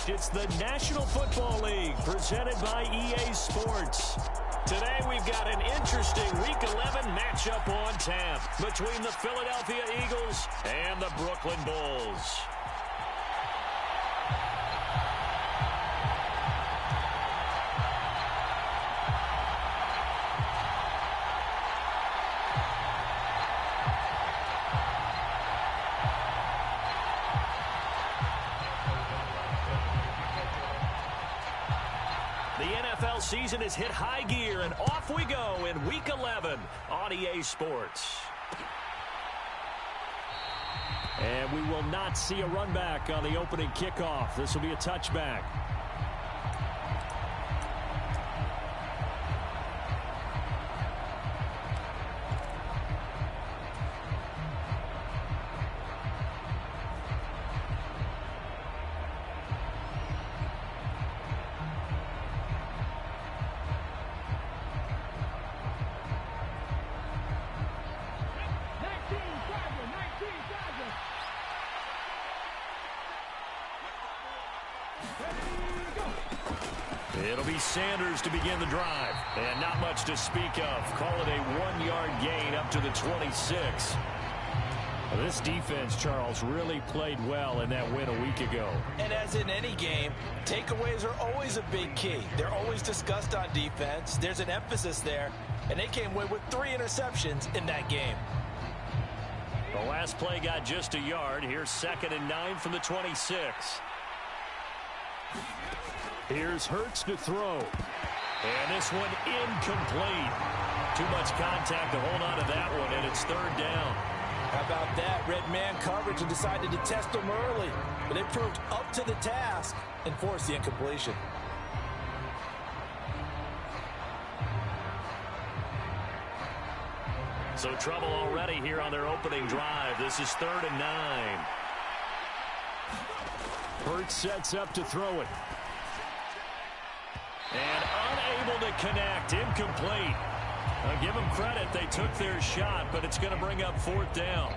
It's the National Football League presented by EA Sports. Today we've got an interesting Week 11 matchup on tap between the Philadelphia Eagles and the Brooklyn Bulls. Season has hit high gear, and off we go in Week 11 on EA Sports. And we will not see a run back on the opening kickoff. This will be a touchback. It'll be Sanders to begin the drive. And not much to speak of. Call it a 1-yard gain up to the 26. Well, this defense, Charles, really played well in that win a week ago. And as in any game, takeaways are always a big key. They're always discussed on defense. There's an emphasis there. And they came away with 3 interceptions in that game. The last play got just a yard. Here's 2nd and 9 from the 26. Here's Hurts to throw. And this one incomplete. Too much contact to hold on to that one, and it's 3rd down. How about that? Red man coverage and decided to test them early. But it proved up to the task and forced the incompletion. So trouble already here on their opening drive. This is 3rd and 9. Hurts sets up to throw it. And unable to connect. Incomplete. I'll give them credit. They took their shot, but it's going to bring up 4th down.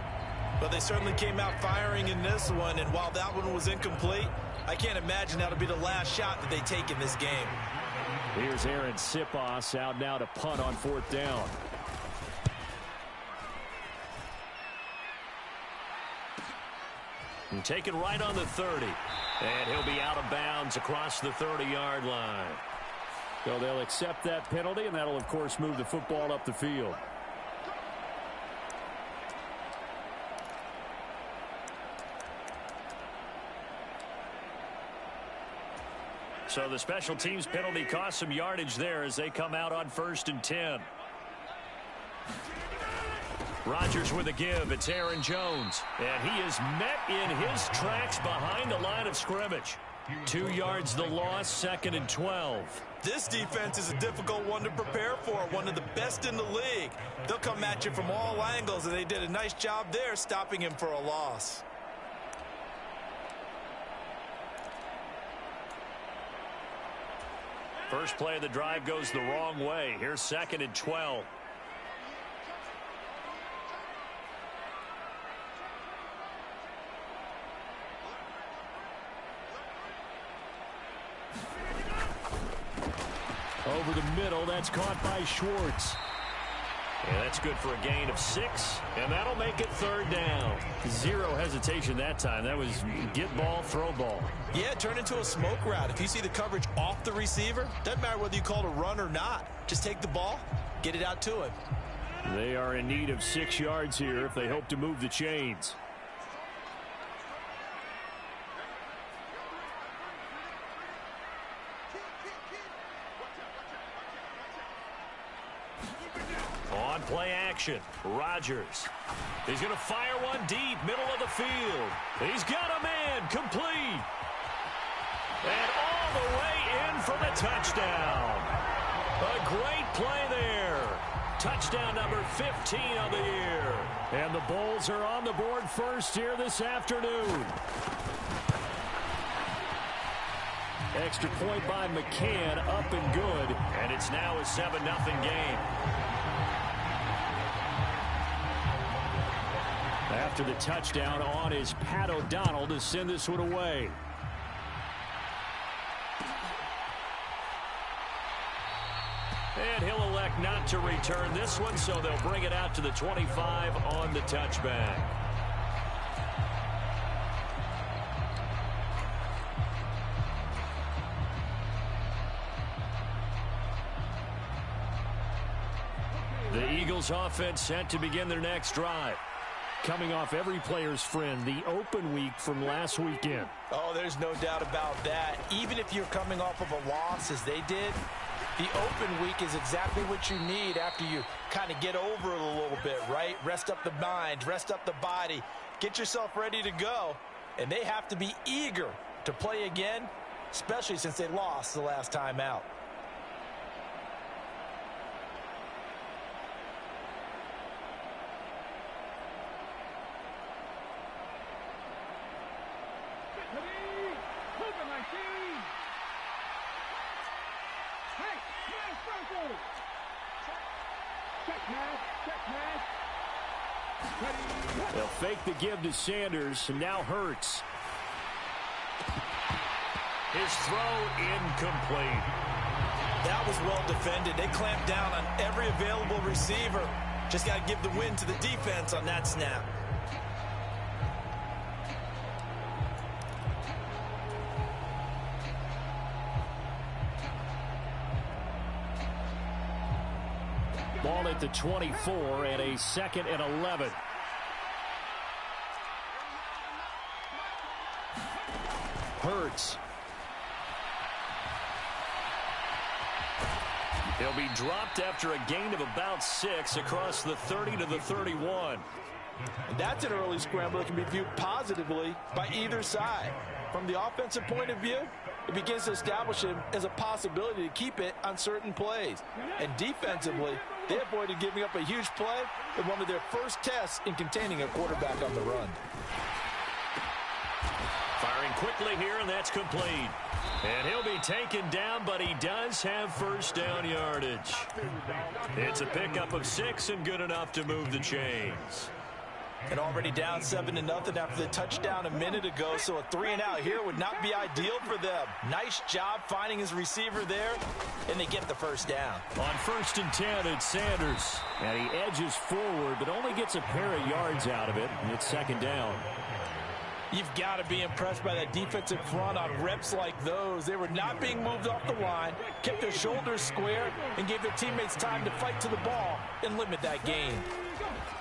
But they certainly came out firing in this one, and while that one was incomplete, I can't imagine that'll be the last shot that they take in this game. Here's Aaron Sipos out now to punt on 4th down. And taken right on the 30. And he'll be out of bounds across the 30-yard line. So they'll accept that penalty, and that'll, of course, move the football up the field. So the special teams penalty cost some yardage there as they come out on 1st and 10. Rodgers with a give. It's Aaron Jones. And he is met in his tracks behind the line of scrimmage. 2 yards the loss, 2nd and 12. This defense is a difficult one to prepare for, one of the best in the league. They'll come at you from all angles, and they did a nice job there stopping him for a loss. First play of the drive goes the wrong way. Here's 2nd and 12. Over the middle, that's caught by Schwartz. And that's good for a gain of 6, and that'll make it 3rd down. 0 hesitation that time. That was get ball, throw ball. Yeah, turn into a smoke route. If you see the coverage off the receiver, doesn't matter whether you call it a run or not. Just take the ball, get it out to him. They are in need of 6 yards here if they hope to move the chains. On play action, Rodgers. He's going to fire one deep, middle of the field. He's got a man, complete. And all the way in for the touchdown. A great play there. Touchdown number 15 of the year. And the Bulls are on the board first here this afternoon. Extra point by McCann, up and good. And it's now a 7-0 game. After the touchdown, on is Pat O'Donnell to send this one away. elect not to return this one, so they'll bring it out to the 25 on the touchback. The Eagles offense set to begin their next drive. Coming off every player's friend, the open week from last weekend. Oh, there's no doubt about that. Even if you're coming off of a loss as they did, the open week is exactly what you need after you kind of get over it a little bit, right? Rest up the mind, rest up the body, get yourself ready to go. And they have to be eager to play again, especially since they lost the last time out. They'll fake the give to Sanders, and now Hurts. His throw incomplete. That was well defended. They clamped down on every available receiver. Just got to give the win to the defense on that snap. Ball at the 24 and a 2nd and 11. Hurts. He'll be dropped after a gain of about 6 across the 30 to the 31. And that's an early scramble that can be viewed positively by either side. From the offensive point of view, it begins to establish him as a possibility to keep it on certain plays. And defensively, they avoided giving up a huge play in one of their first tests in containing a quarterback on the run. Firing quickly here, and that's complete. And he'll be taken down, but he does have first down yardage. It's a pickup of 6 and good enough to move the chains. And already down 7-0 after the touchdown a minute ago, so a 3-and-out here would not be ideal for them. Nice job finding his receiver there, and they get the first down. On 1st and 10, it's Sanders. And he edges forward, but only gets a pair of yards out of it, and it's 2nd down. You've got to be impressed by that defensive front on reps like those. They were not being moved off the line, kept their shoulders square, and gave their teammates time to fight to the ball and limit that gain.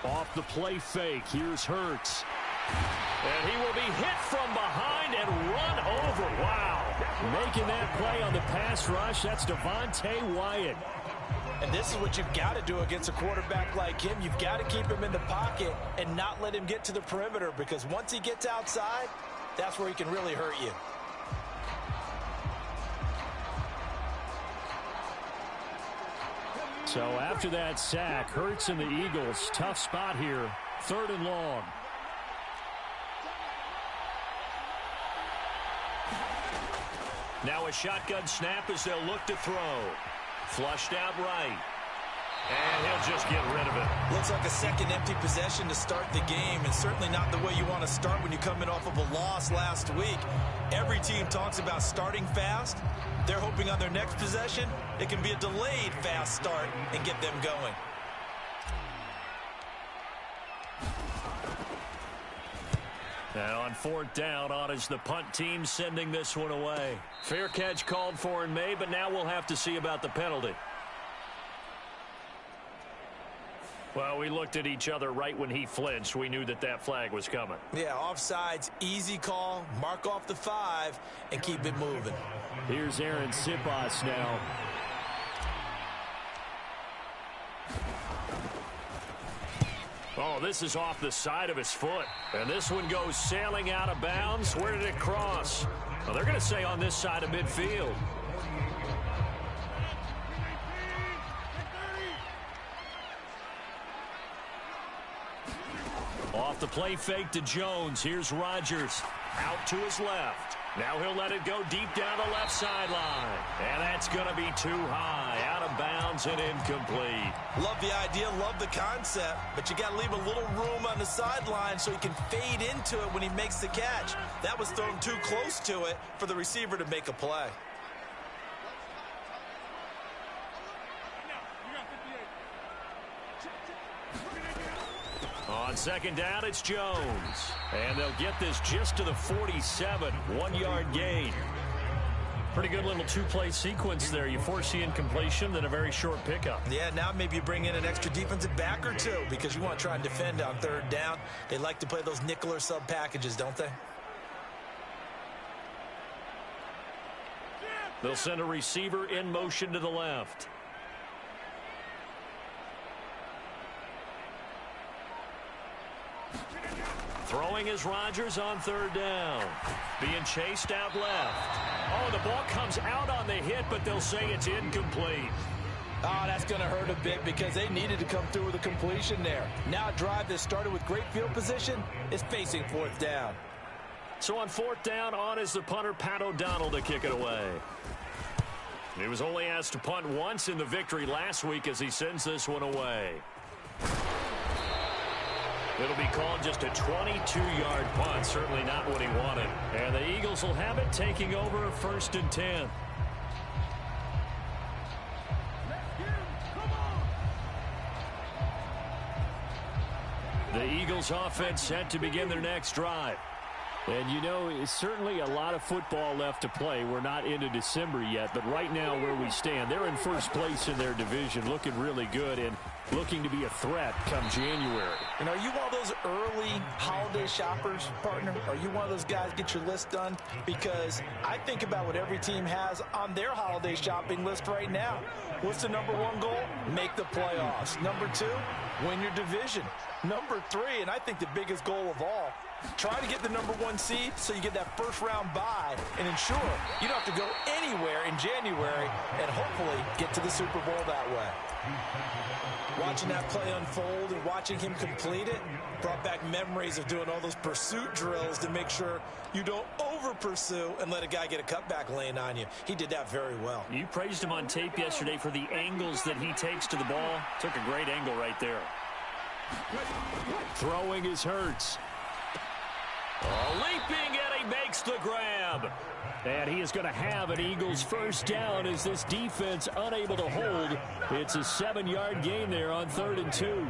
Off the play fake, here's Hurts. And he will be hit from behind and run over. Wow. Making that play on the pass rush, that's Devontae Wyatt. And this is what you've got to do against a quarterback like him. You've got to keep him in the pocket and not let him get to the perimeter, because once he gets outside, that's where he can really hurt you. So after that sack, Hurts and the Eagles, tough spot here, 3rd and long. Now a shotgun snap as they'll look to throw. Flushed out right. And he'll just get rid of it. Looks like a second empty possession to start the game, and certainly not the way you want to start when you're coming off of a loss last week. Every team talks about starting fast. They're hoping on their next possession, it can be a delayed fast start and get them going. And on 4th down, on is the punt team sending this one away. Fair catch called for and made, but now we'll have to see about the penalty. Well, we looked at each other right when he flinched. We knew that that flag was coming. Yeah, offsides, easy call, mark off the 5, and keep it moving. Here's Aaron Siposs now. Oh, this is off the side of his foot. And this one goes sailing out of bounds. Where did it cross? Well, they're going to say on this side of midfield. Off the play fake to Jones. Here's Rodgers out to his left. Now he'll let it go deep down the left sideline. And that's going to be too high. Out of bounds and incomplete. Love the idea, love the concept, but you got to leave a little room on the sideline so he can fade into it when he makes the catch. That was thrown too close to it for the receiver to make a play. On second down, it's Jones. And they'll get this just to the 47. 1-yard gain. Pretty good little two-play sequence there. You force the incompletion, then a very short pickup. Yeah, now maybe you bring in an extra defensive back or two because you want to try and defend on third down. They like to play those nickel or sub packages, don't they? They'll send a receiver in motion to the left. Throwing is Rodgers on third down. Being chased out left. Oh, the ball comes out on the hit, but they'll say it's incomplete. Oh, that's going to hurt a bit because they needed to come through with a completion there. Now a drive that started with great field position is facing fourth down. So on fourth down, on is the punter, Pat O'Donnell, to kick it away. He was only asked to punt once in the victory last week as he sends this one away. It'll be called just a 22-yard punt. Certainly not what he wanted. And the Eagles will have it, taking over 1st and 10. The Eagles offense set to begin their next drive. And, you know, it's certainly a lot of football left to play. We're not into December yet, but right now where we stand, they're in first place in their division, looking really good and looking to be a threat come January. And are you one of those early holiday shoppers, partner? Are you one of those guys get your list done? Because I think about what every team has on their holiday shopping list right now. What's the number one goal? Make the playoffs. Number two, win your division. Number three, and I think the biggest goal of all, try to get the number one seed so you get that first round bye and ensure you don't have to go anywhere in January and hopefully get to the Super Bowl that way. Watching that play unfold and watching him complete it brought back memories of doing all those pursuit drills to make sure you don't over-pursue and let a guy get a cutback lane on you. He did that very well. You praised him on tape yesterday for the angles that he takes to the ball. Took a great angle right there. Throwing is Hurts. Leaping, and he makes the grab. And he is going to have an Eagles first down as this defense unable to hold. It's a 7-yard gain there on 3rd and 2.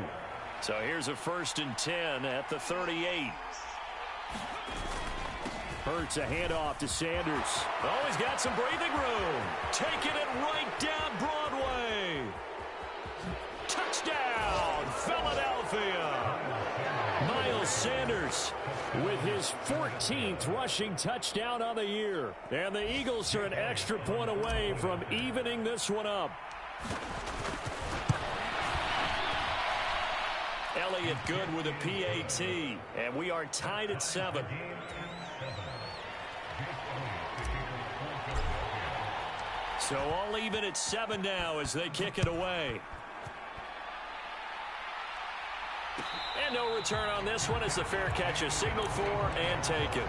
So here's a 1st and 10 at the 38. Hurts a handoff to Sanders. Oh, he's got some breathing room. Taking it right down Broadway. Touchdown, Philadelphia. Miles Sanders with his 14th rushing touchdown on the year. And the Eagles are an extra point away from evening this one up. Elliott good with a PAT. And we are tied at 7. So all even at 7 now as they kick it away. And no return on this one as the fair catch is signaled for and taken.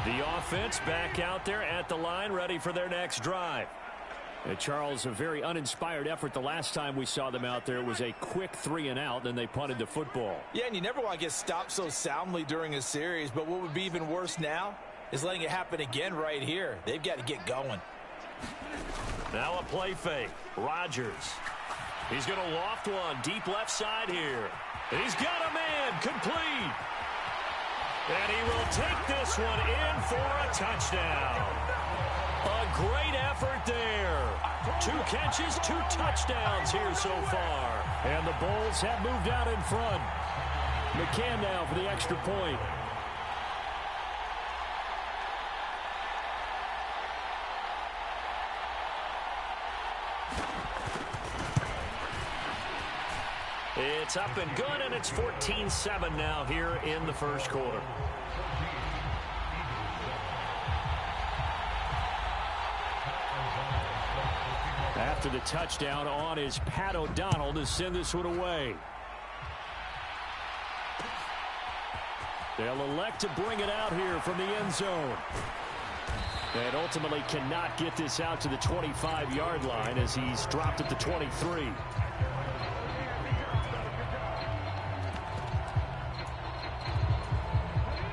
The offense back out there at the line, ready for their next drive. And Charles, a very uninspired effort the last time we saw them out there. It was a quick 3 and out, then they punted the football. Yeah, and you never want to get stopped so soundly during a series, but what would be even worse now is letting it happen again right here. They've got to get going. Now a play fake. Rodgers. He's going to loft one deep left side here. He's got a man complete. And he will take this one in for a touchdown. A great effort there. 2 catches, 2 touchdowns here so far. And the Bulls have moved out in front. McCann now for the extra point. It's up and good, and it's 14-7 now here in the first quarter. After the touchdown, on is Pat O'Donnell to send this one away. They'll elect to bring it out here from the end zone. And ultimately cannot get this out to the 25-yard line as he's dropped at the 23.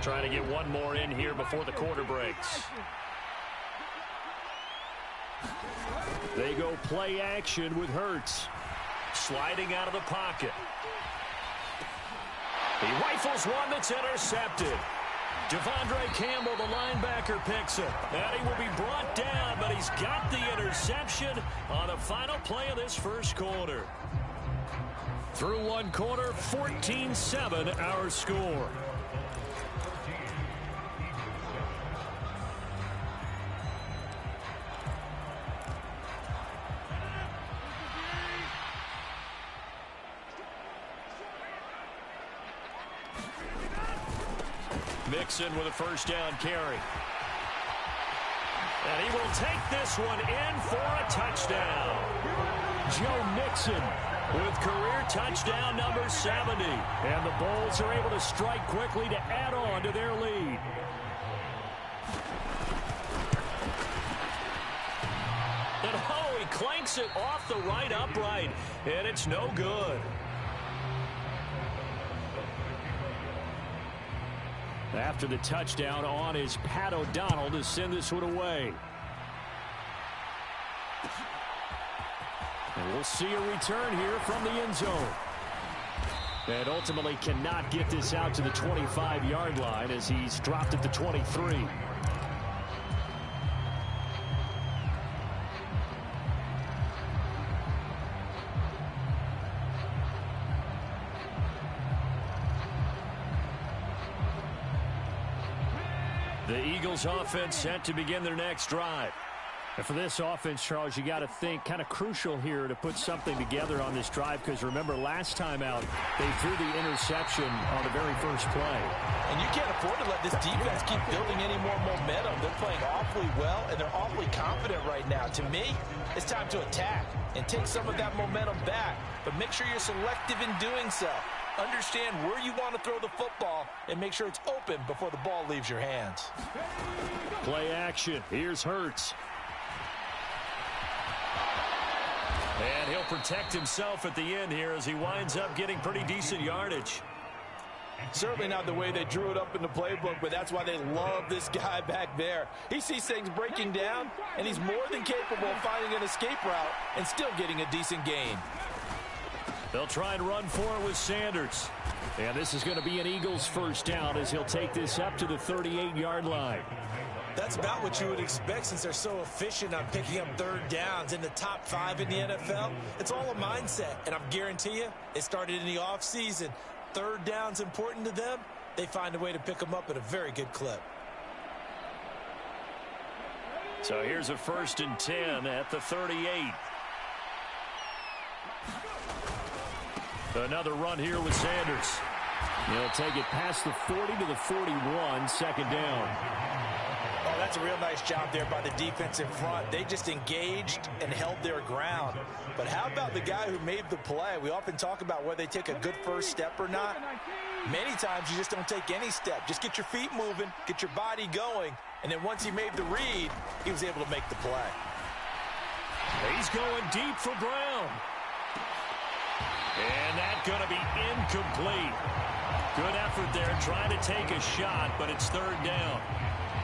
Trying to get one more in here before the quarter breaks. They go play action with Hurts. Sliding out of the pocket. He rifles one that's intercepted. Devondre Campbell, the linebacker, picks it. And he will be brought down, but he's got the interception on the final play of this first quarter. Through one quarter, 14-7 our score. Mixon with a first down carry. And he will take this one in for a touchdown. Joe Mixon with career touchdown number 70. And the Bulls are able to strike quickly to add on to their lead. And oh, he clanks it off the right upright. And it's no good. After the touchdown, on is Pat O'Donnell to send this one away. And we'll see a return here from the end zone. And ultimately cannot get this out to the 25-yard line as he's dropped at the 23. The Eagles offense set to begin their next drive. And for this offense, Charles, you got to think kind of crucial here to put something together on this drive, because remember last time out they threw the interception on the very first play. And you can't afford to let this defense keep building any more momentum. They're playing awfully well, and they're awfully confident right now. To me, it's time to attack and take some of that momentum back, but make sure you're selective in doing so. Understand where you want to throw the football and make sure it's open before the ball leaves your hands. Play action. Here's Hurts. And he'll protect himself at the end here as he winds up getting pretty decent yardage. Certainly not the way they drew it up in the playbook, but that's why they love this guy back there. He sees things breaking down, and he's more than capable of finding an escape route and still getting a decent gain. They'll try and run for it with Sanders. And this is going to be an Eagles first down as he'll take this up to the 38-yard line. That's about what you would expect since they're so efficient on picking up third downs in the top 5 in the NFL. It's all a mindset, and I guarantee you it started in the offseason. Third down's important to them. They find a way to pick them up at a very good clip. So here's a 1st and 10 at the 38. Another run here with Sanders. He'll take it past the 40 to the 41, second down. Oh, that's a real nice job there by the defense in front. They just engaged and held their ground. But how about the guy who made the play? We often talk about whether they take a good first step or not. Many times you just don't take any step. Just get your feet moving, get your body going, and then once he made the read, he was able to make the play. He's going deep for Brown. And that's going to be incomplete. Good effort there trying to take a shot, but it's third down.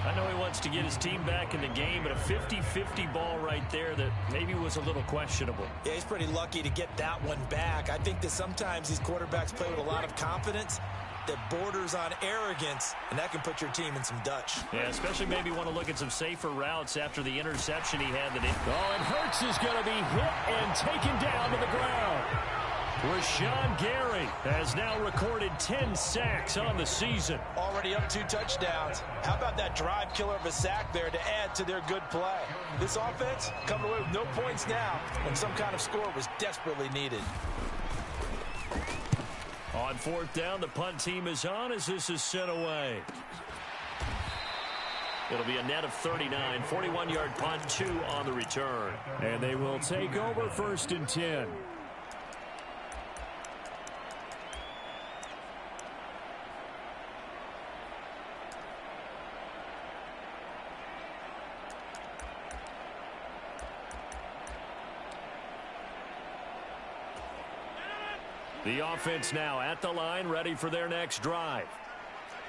I know he wants to get his team back in the game, but a 50-50 ball right there that maybe was a little questionable. Yeah, he's pretty lucky to get that one back. I think that sometimes these quarterbacks play with a lot of confidence that borders on arrogance, and that can put your team in some Dutch. Yeah, especially maybe want to look at some safer routes after the interception he had. And Hurts is going to be hit and taken down to the ground. Rashawn Gary has now recorded 10 sacks on the season. Already up 2 touchdowns. How about that drive killer of a sack there to add to their good play? This offense coming away with no points now when some kind of score was desperately needed. On 4th down, the punt team is on as this is sent away. It'll be a net of 39, 41-yard punt, 2 on the return. And they will take over 1st and 10. The offense now at the line, ready for their next drive.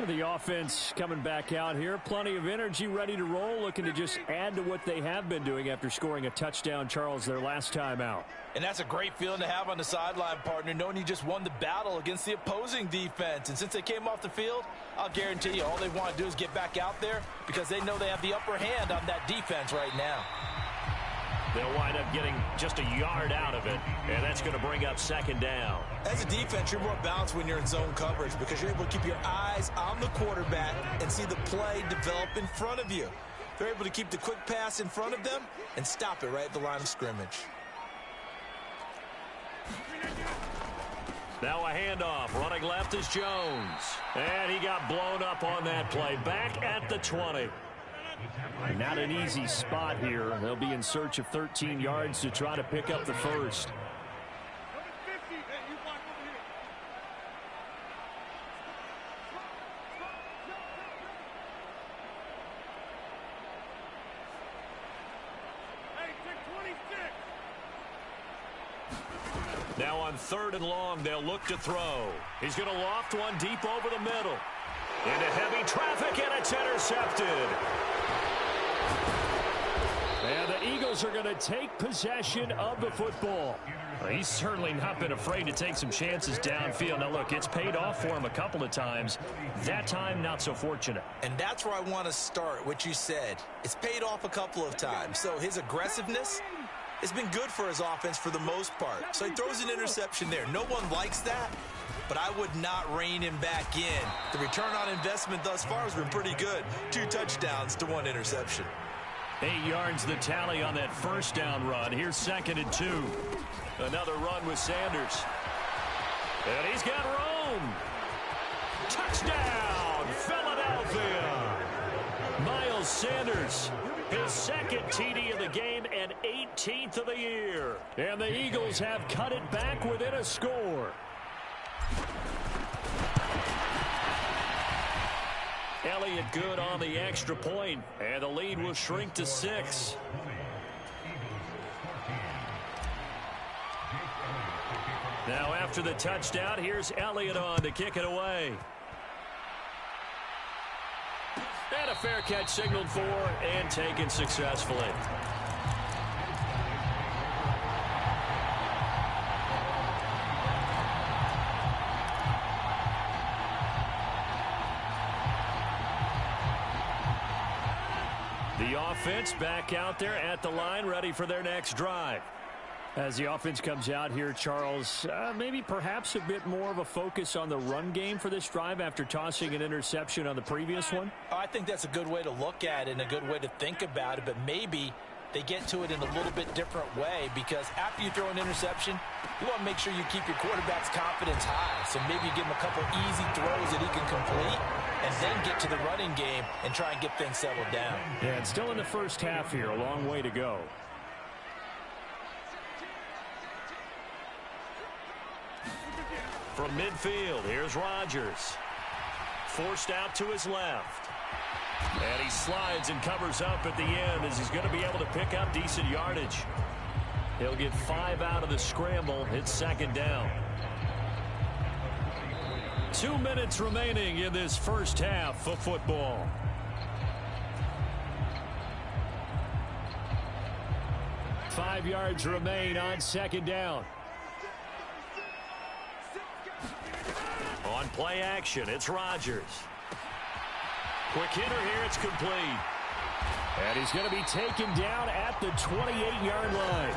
The offense coming back out here. Plenty of energy, ready to roll, looking to just add to what they have been doing after scoring a touchdown, Charles, their last time out. And that's a great feeling to have on the sideline, partner, knowing you just won the battle against the opposing defense. And since they came off the field, I'll guarantee you all they want to do is get back out there because they know they have the upper hand on that defense right now. They'll wind up getting just a yard out of it, and that's going to bring up second down. As a defense, you're more balanced when you're in zone coverage because you're able to keep your eyes on the quarterback and see the play develop in front of you. They're able to keep the quick pass in front of them and stop it right at the line of scrimmage. Now a handoff. Running left is Jones. And he got blown up on that play. Back at the 20. Not an easy spot here. They'll be in search of 13 yards to try to pick up the first. Now on 3rd and long, they'll look to throw. He's going to loft one deep over the middle. Into heavy traffic, and it's intercepted. And the Eagles are going to take possession of the football. He's certainly not been afraid to take some chances downfield. Now, look, it's paid off for him a couple of times. That time, not so fortunate. And that's where I want to start, what you said. It's paid off a couple of times. So his aggressiveness has been good for his offense for the most part. So he throws an interception there. No one likes that, but I would not rein him back in. The return on investment thus far has been pretty good. 2 touchdowns to 1 interception. 8 yards the tally on that first down run. Here's 2nd and 2. Another run with Sanders. And he's got room. Touchdown, Philadelphia. Miles Sanders, his 2nd TD of the game and 18th of the year. And the Eagles have cut it back within a score. Elliott good on the extra point, and the lead will shrink to 6. Now after the touchdown, here's Elliott on to kick it away. And a fair catch signaled for and taken successfully. The offense back out there at the line, ready for their next drive. As the offense comes out here, Charles, maybe perhaps a bit more of a focus on the run game for this drive after tossing an interception on the previous one? I think that's a good way to look at it and a good way to think about it, but maybe they get to it in a little bit different way because after you throw an interception, you want to make sure you keep your quarterback's confidence high. So maybe you give him a couple easy throws that he can complete and then get to the running game and try and get things settled down. Yeah, it's still in the first half here. A long way to go. From midfield, here's Rodgers. Forced out to his left. And he slides and covers up at the end as he's going to be able to pick up decent yardage. He'll get 5 out of the scramble. It's 2nd down. 2 minutes remaining in this first half of football. Five yards remain on 2nd down. On play action, it's Rodgers. Quick hitter here, it's complete. And he's going to be taken down at the 28-yard line.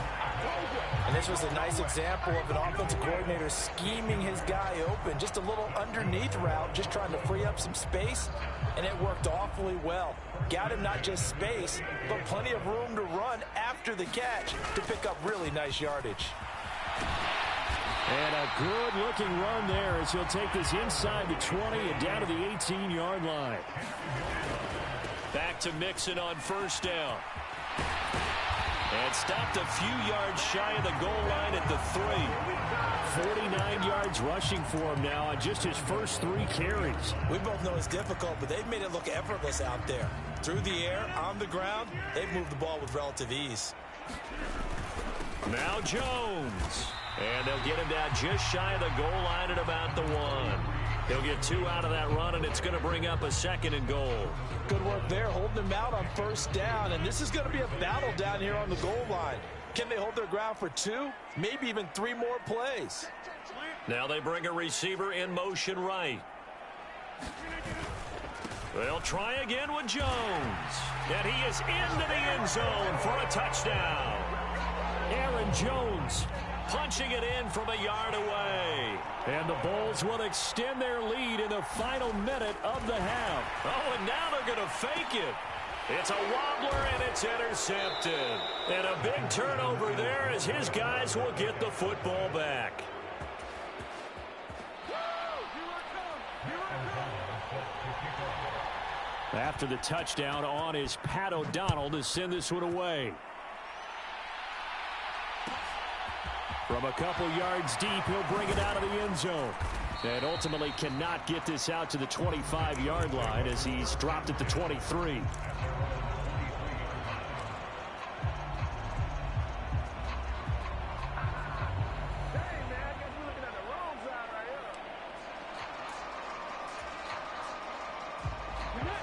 And this was a nice example of an offensive coordinator scheming his guy open. Just a little underneath route, just trying to free up some space, and it worked awfully well. Got him not just space, but plenty of room to run after the catch to pick up really nice yardage. And a good-looking run there as he'll take this inside the 20 and down to the 18-yard line. Back to Mixon on first down. And stopped a few yards shy of the goal line at the 3. 49 yards rushing for him now on just his first 3 carries. We both know it's difficult, but they've made it look effortless out there. Through the air, on the ground, they've moved the ball with relative ease. Now Jones. And they'll get him down just shy of the goal line at about the 1. He'll get 2 out of that run, and it's going to bring up a 2nd and goal. Good work there, holding him out on 1st down, and this is going to be a battle down here on the goal line. Can they hold their ground for 2, maybe even 3 more plays? Now they bring a receiver in motion right. They'll try again with Jones. And he is into the end zone for a touchdown. Aaron Jones punching it in from a yard away. And the Bulls will extend their lead in the final minute of the half. Oh, and now they're going to fake it. It's a wobbler, and it's intercepted. And a big turnover there as his guys will get the football back. After the touchdown, on is Pat O'Donnell to send this one away. From a couple yards deep, he'll bring it out of the end zone. And ultimately cannot get this out to the 25-yard line as he's dropped at the 23.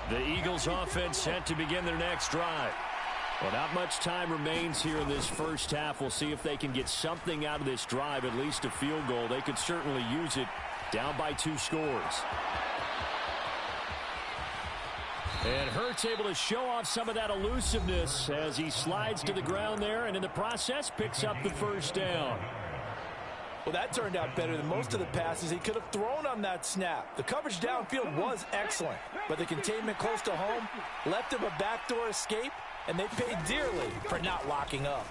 The Eagles offense set to begin their next drive. Well, not much time remains here in this first half. We'll see if they can get something out of this drive, at least a field goal. They could certainly use it, down by 2 scores. And Hurts able to show off some of that elusiveness as he slides to the ground there, and in the process picks up the 1st down. Well, that turned out better than most of the passes he could have thrown on that snap. The coverage downfield was excellent, but the containment close to home left him a backdoor escape, and they paid dearly for not locking up.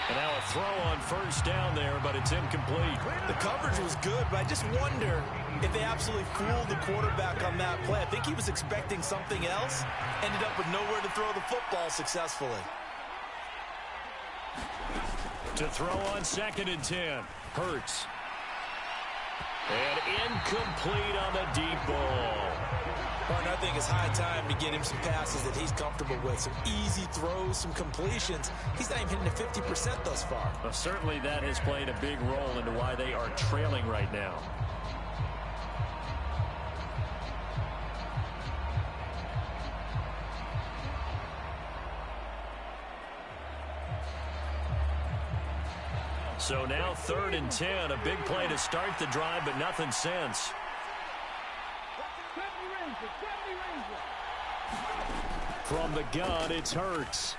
And now a throw on 1st down there, but it's incomplete. The coverage was good, but I just wonder if they absolutely fooled the quarterback on that play. I think he was expecting something else, ended up with nowhere to throw the football successfully. To throw on 2nd and 10. Hurts. And incomplete on the deep ball. Martin, I think it's high time to get him some passes that he's comfortable with. Some easy throws, some completions. He's not even hitting the 50% thus far. Well, certainly that has played a big role into why they are trailing right now. So now 3rd and 10. A big play to start the drive, but nothing since. From the gun, it's Hurts.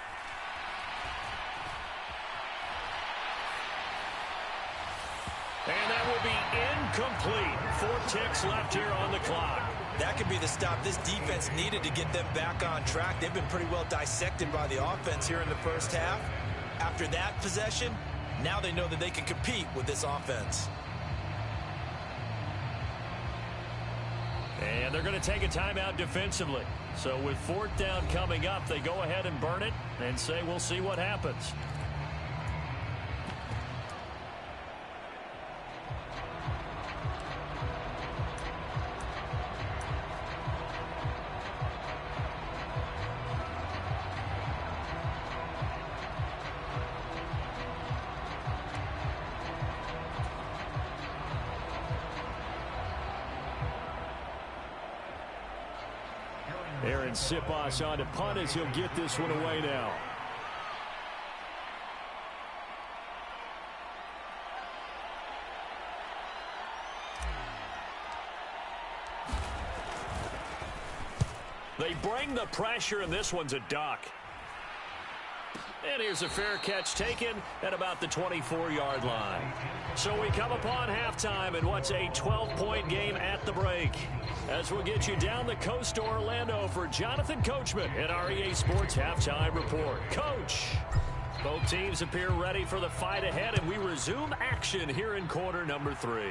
And that will be incomplete. 4 ticks left here on the clock. That could be the stop this defense needed to get them back on track. They've been pretty well dissected by the offense here in the first half. After that possession, now they know that they can compete with this offense. And they're going to take a timeout defensively. So with 4th down coming up, they go ahead and burn it and say we'll see what happens. Aaron Siposs on to punt as he'll get this one away now. They bring the pressure, and this one's a duck. And here's a fair catch taken at about the 24-yard line. So we come upon halftime in what's a 12-point game at the break. As we'll get you down the coast to Orlando for Jonathan Coachman at our EA Sports Halftime Report. Coach, both teams appear ready for the fight ahead, and we resume action here in quarter number 3.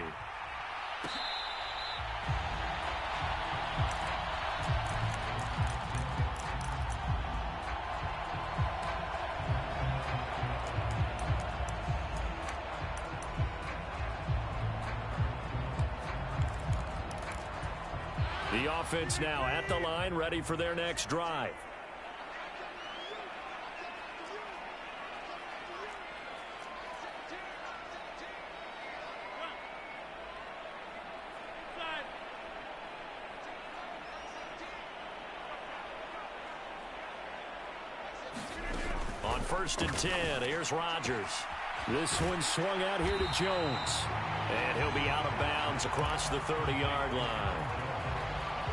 The offense now at the line, ready for their next drive. 1st and 10. Here's Rodgers. This one swung out here to Jones. And he'll be out of bounds across the 30-yard line.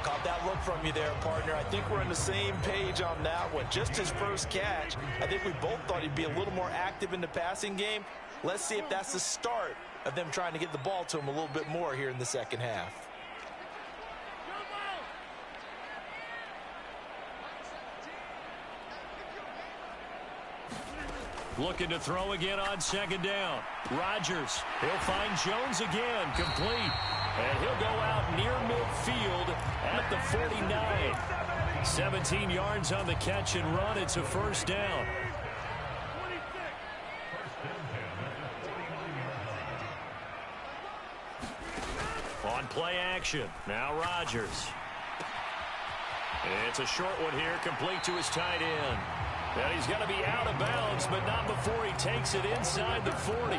Caught that look from you there, partner. I think we're on the same page on that one. Just his first catch. I think we both thought he'd be a little more active in the passing game. Let's see if that's the start of them trying to get the ball to him a little bit more here in the second half. Looking to throw again on 2nd down. Rodgers, he'll find Jones again, complete. And he'll go out near midfield at the 49. 17 yards on the catch and run. It's a 1st down. On play action. Now Rodgers. It's a short one here, complete to his tight end. And he's going to be out of bounds, but not before he takes it inside the 40.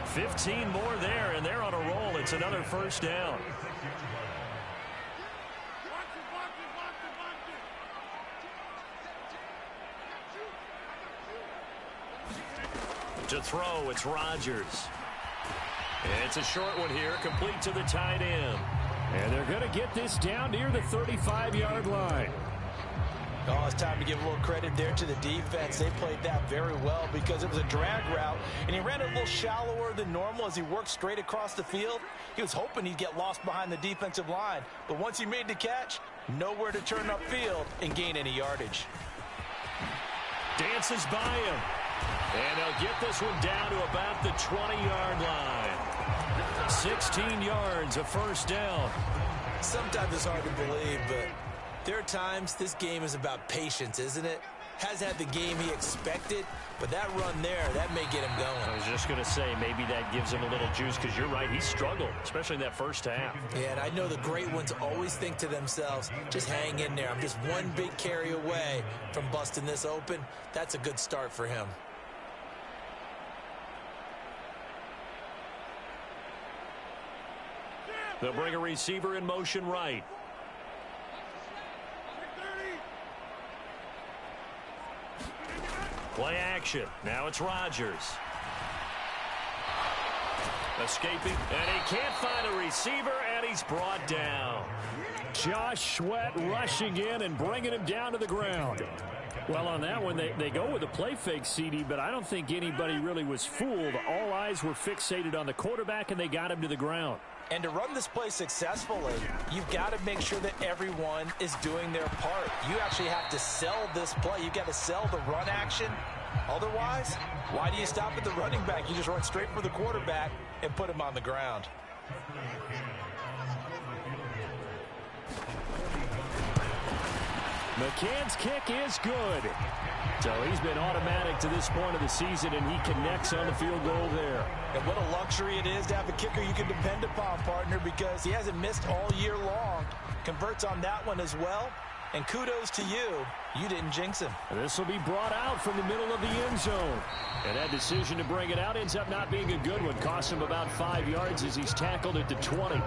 15 more there, and they're on a roll. It's another 1st down. To throw, it's Rodgers. It's a short one here, complete to the tight end. And they're going to get this down near the 35-yard line. Oh, it's time to give a little credit there to the defense. They played that very well because it was a drag route, and he ran it a little shallower than normal as he worked straight across the field. He was hoping he'd get lost behind the defensive line, but once he made the catch, nowhere to turn upfield and gain any yardage. Dances by him, and they'll get this one down to about the 20-yard line. 16 yards, a 1st down. Sometimes it's hard to believe, but there are times this game is about patience, isn't it? Has had the game he expected, but that run there, that may get him going. I was just going to say, maybe that gives him a little juice, because you're right, he struggled, especially in that 1st half. Yeah, and I know the great ones always think to themselves, just hang in there. I'm just one big carry away from busting this open. That's a good start for him. They'll bring a receiver in motion right. Play action. Now it's Rodgers. Escaping, and he can't find a receiver, and he's brought down. Josh Sweat rushing in and bringing him down to the ground. Well, on that one, they go with a play fake, CD, but I don't think anybody really was fooled. All eyes were fixated on the quarterback, and they got him to the ground. And to run this play successfully, you've got to make sure that everyone is doing their part. You actually have to sell this play. You've got to sell the run action. Otherwise, why do you stop at the running back? You just run straight for the quarterback and put him on the ground. McCann's kick is good. So he's been automatic to this point of the season, and he connects on the field goal there. And what a luxury it is to have a kicker you can depend upon, partner, because he hasn't missed all year long. Converts on that one as well. And kudos to you. You didn't jinx him. This will be brought out from the middle of the end zone. And that decision to bring it out ends up not being a good one. Costs him about 5 yards as he's tackled at the 20.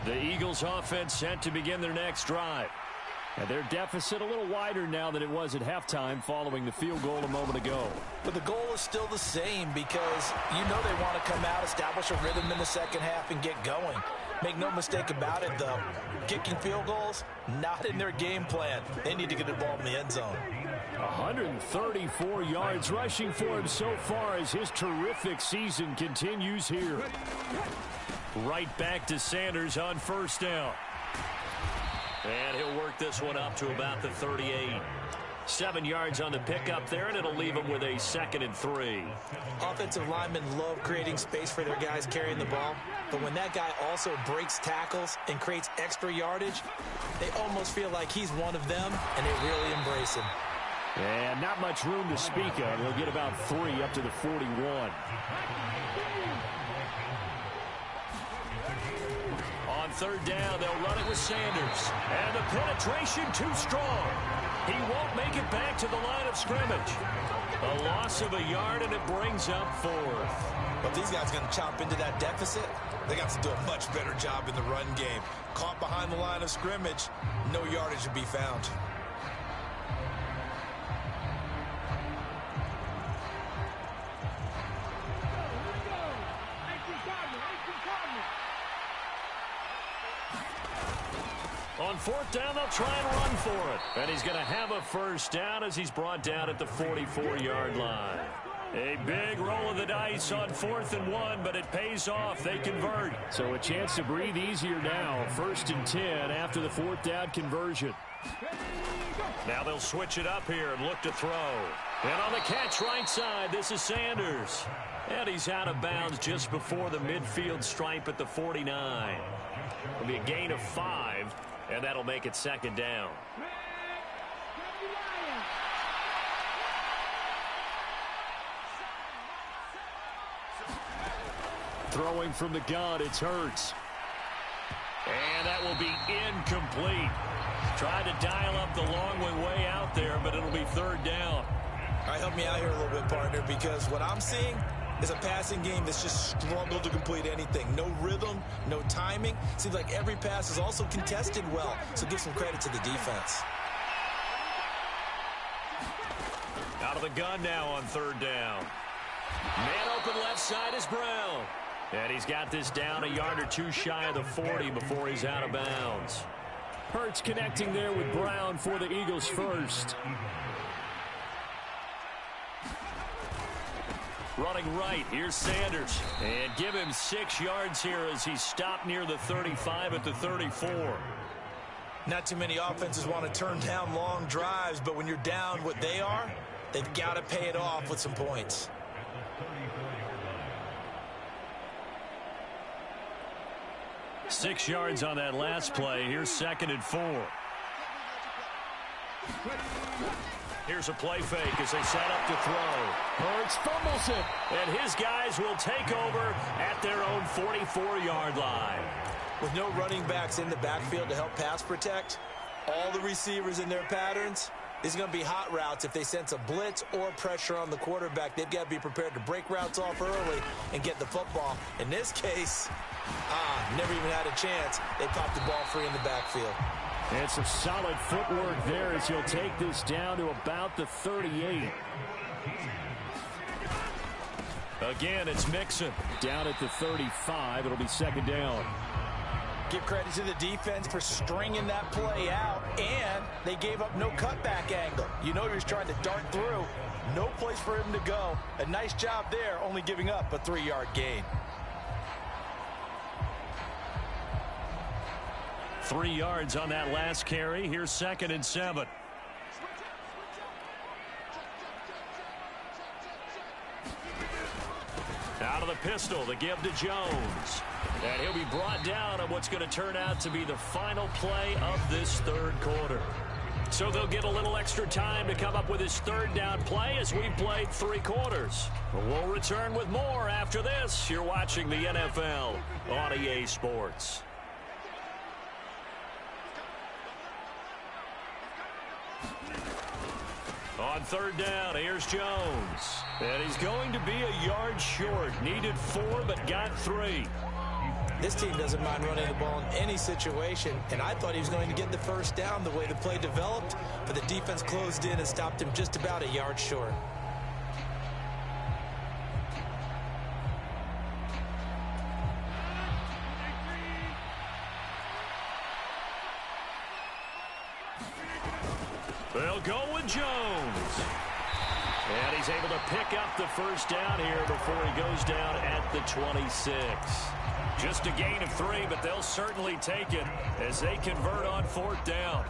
The Eagles offense set to begin their next drive. And their deficit a little wider now than it was at halftime following the field goal a moment ago. But the goal is still the same because you know they want to come out, establish a rhythm in the second half, and get going. Make no mistake about it, though. Kicking field goals, not in their game plan. They need to get the ball in the end zone. 134 yards rushing for him so far as his terrific season continues here. Right back to Sanders on 1st down. And he'll work this one up to about the 38. 7 yards on the pickup there, and it'll leave him with a 2nd and 3. Offensive linemen love creating space for their guys carrying the ball. But when that guy also breaks tackles and creates extra yardage, they almost feel like he's one of them, and they really embrace him. And not much room to speak of. He'll get about 3 up to the 41. On 3rd down, they'll run it with Sanders. And the penetration too strong. He won't make it back to the line of scrimmage. A loss of a yard, and it brings up 4th. But these guys are going to chomp into that deficit. They got to do a much better job in the run game. Caught behind the line of scrimmage, no yardage to be found. On fourth down, they'll try and run for it. And he's going to have a first down as he's brought down at the 44-yard line. A big roll of the dice on 4th and 1, but it pays off. They convert. So a chance to breathe easier now. 1st and 10 after the 4th down conversion. Now they'll switch it up here and look to throw. And on the catch right side, this is Sanders. And he's out of bounds just before the midfield stripe at the 49. It'll be a gain of 5, and that'll make it 2nd down. Throwing from the gun, it's Hurts. And that will be incomplete. Tried to dial up the long way out there, but it'll be 3rd down. All right, help me out here a little bit, partner, because what I'm seeing is a passing game that's just struggled to complete anything. No rhythm, no timing. Seems like every pass is also contested well, so give some credit to the defense. Out of the gun now on 3rd down. Man open left side is Brown. And he's got this down a yard or two shy of the 40 before he's out of bounds. Hurts connecting there with Brown for the Eagles first. Running right, here's Sanders. And give him 6 yards here as he's stopped near the 35 at the 34. Not too many offenses want to turn down long drives, but when you're down what they are, they've got to pay it off with some points. Six yards on that last play. Here's 2nd and 4. Here's a play fake as they set up to throw. Hurts fumbles it. And his guys will take over at their own 44-yard line. With no running backs in the backfield to help pass protect, all the receivers in their patterns, these are going to be hot routes. If they sense a blitz or pressure on the quarterback, they've got to be prepared to break routes off early and get the football. In this case, never even had a chance. They popped the ball free in the backfield. And some solid footwork there as he'll take this down to about the 38. Again, it's Mixon. Down at the 35. It'll be 2nd down. Give credit to the defense for stringing that play out, and they gave up no cutback angle. You know he was trying to dart through. No place for him to go. A nice job there, only giving up a 3-yard gain. 3 yards on that last carry. Here's 2nd and 7. Out of the pistol to give to Jones. And he'll be brought down on what's going to turn out to be the final play of this 3rd quarter. So they'll get a little extra time to come up with his 3rd down play as we've played 3 quarters. We'll return with more after this. You're watching the NFL on EA Sports. On 3rd down, here's Jones. And he's going to be a yard short. Needed 4, but got 3. This team doesn't mind running the ball in any situation, and I thought he was going to get the 1st down the way the play developed, but the defense closed in and stopped him just about a yard short. They'll go with Jones. And he's able to pick up the 1st down here before he goes down at the 26. Just a gain of 3, but they'll certainly take it as they convert on 4th down.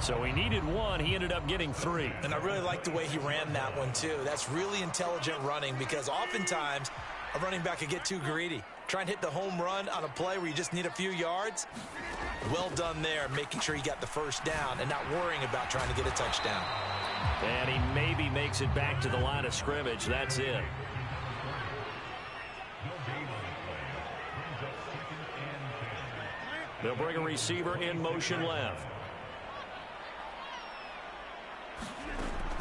So he needed 1. He ended up getting 3. And I really like the way he ran that one, too. That's really intelligent running because oftentimes a running back could get too greedy. Try and hit the home run on a play where you just need a few yards. Well done there, making sure he got the 1st down and not worrying about trying to get a touchdown. And he maybe makes it back to the line of scrimmage. That's it. They'll bring a receiver in motion left.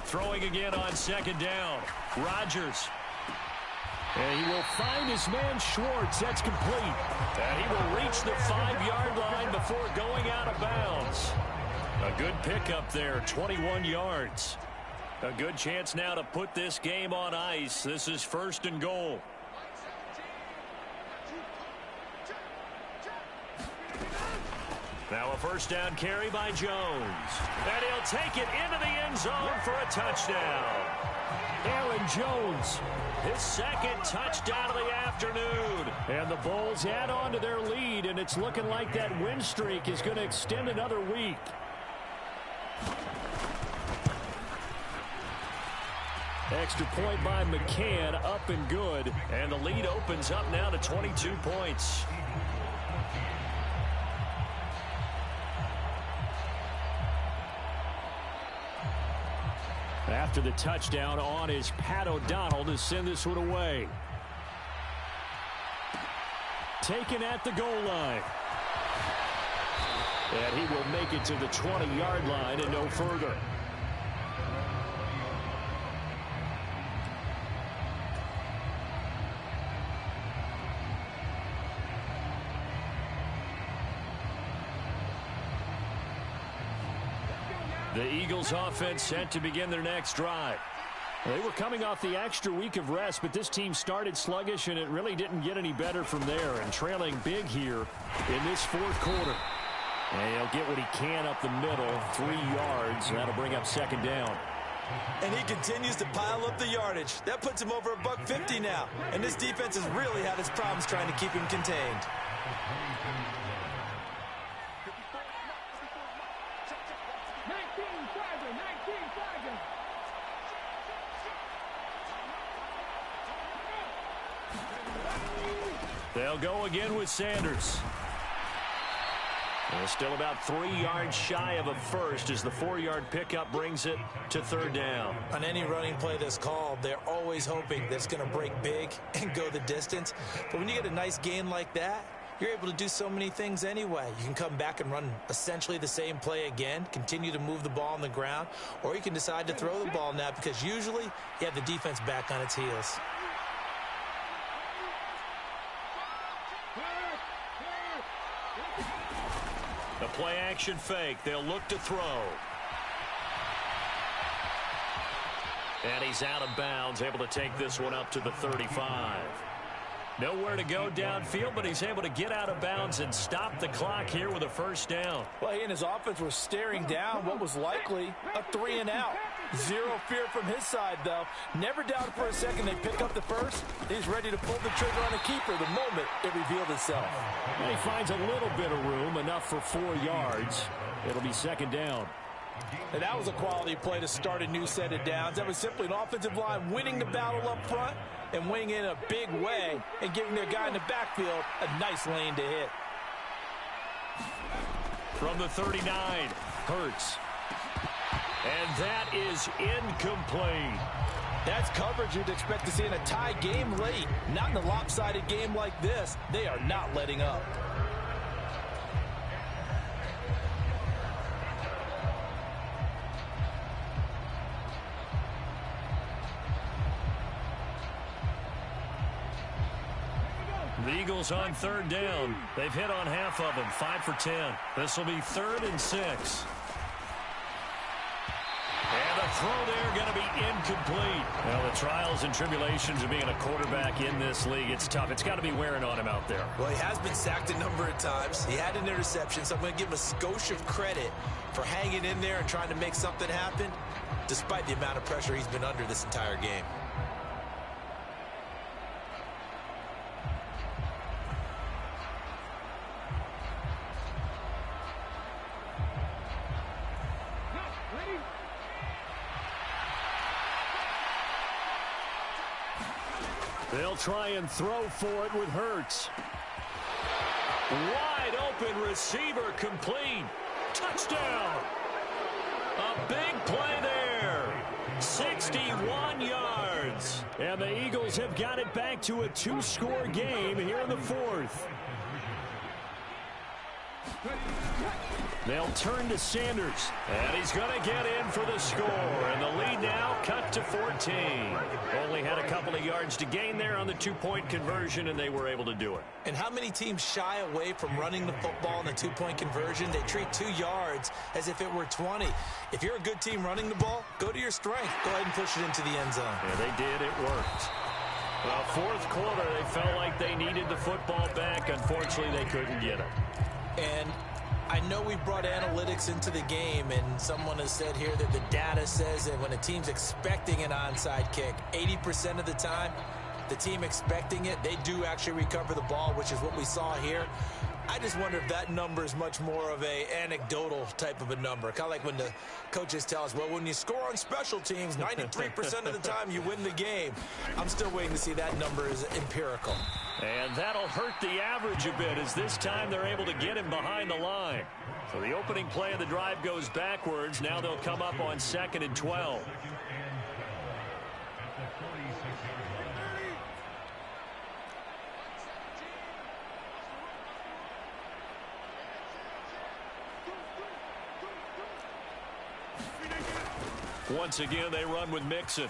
Throwing again on 2nd down. Rodgers. And he will find his man Schwartz. That's complete. And he will reach the 5-yard line before going out of bounds. A good pickup there, 21 yards. A good chance now to put this game on ice. This is 1st and goal. Now a 1st down carry by Jones. And he'll take it into the end zone for a touchdown. Aaron Jones, his 2nd touchdown of the afternoon. And the Bulls add on to their lead, and it's looking like that win streak is going to extend another week. Extra point by McCann, up and good. And the lead opens up now to 22 points. After the touchdown, on is Pat O'Donnell to send this one away. Taken at the goal line. And he will make it to the 20-yard line and no further. The Eagles offense set to begin their next drive. They were coming off the extra week of rest, but this team started sluggish, and it really didn't get any better from there. And trailing big here in this 4th quarter. And he'll get what he can up the middle, 3 yards. That'll bring up 2nd down. And he continues to pile up the yardage. That puts him over $150 now. And this defense has really had its problems trying to keep him contained. They'll go again with Sanders. They're still about 3 yards shy of a first as the 4-yard pickup brings it to 3rd down. On any running play that's called, they're always hoping that it's going to break big and go the distance. But when you get a nice gain like that, you're able to do so many things anyway. You can come back and run essentially the same play again, continue to move the ball on the ground, or you can decide to throw the ball now because usually you have the defense back on its heels. The play action fake. They'll look to throw. And he's out of bounds, able to take this one up to the 35. Nowhere to go downfield, but he's able to get out of bounds and stop the clock here with a 1st down. Well, he and his offense were staring down what was likely a 3 and out. Zero fear from his side, though. Never doubted for a second they pick up the first. He's ready to pull the trigger on a keeper the moment it revealed itself. And he finds a little bit of room, enough for 4 yards. It'll be 2nd down. And that was a quality play to start a new set of downs. That was simply an offensive line winning the battle up front and winning in a big way and giving their guy in the backfield a nice lane to hit. From the 39, Hurts. And that is incomplete. That's coverage you'd expect to see in a tie game late. Not in a lopsided game like this. They are not letting up. The Eagles on 3rd down. They've hit on half of them, 5 for 10. This will be 3rd and 6. And a throw there going to be incomplete. Well, the trials and tribulations of being a quarterback in this league, it's tough. It's got to be wearing on him out there. Well, he has been sacked a number of times. He had an interception, so I'm going to give him a skosh of credit for hanging in there and trying to make something happen, despite the amount of pressure he's been under this entire game. They'll try and throw for it with Hurts. Wide open receiver complete. Touchdown. A big play there. 61 yards. And the Eagles have got it back to a 2-score game here in the 4th. They'll turn to Sanders. And he's going to get in for the score. And the lead now cut to 14. Only had a couple of yards to gain there on the two-point conversion, and they were able to do it. And how many teams shy away from running the football in the two-point conversion? They treat 2 yards as if it were 20. If you're a good team running the ball, go to your strength. Go ahead and push it into the end zone. Yeah, they did. It worked. Well, fourth quarter, they felt like they needed the football back. Unfortunately, they couldn't get it. And I know we brought analytics into the game, and someone has said here that the data says that when a team's expecting an onside kick, 80% of the time, the team expecting it, they do actually recover the ball, which is what we saw here. I just wonder if that number is much more of a anecdotal type of a number. Kind of like when the coaches tell us, well, when you score on special teams, 93% of the time you win the game. I'm still waiting to see that number is empirical. And that'll hurt the average a bit as this time they're able to get him behind the line. So the opening play of the drive goes backwards. Now they'll come up on 2nd and 12. Once again, they run with Mixon.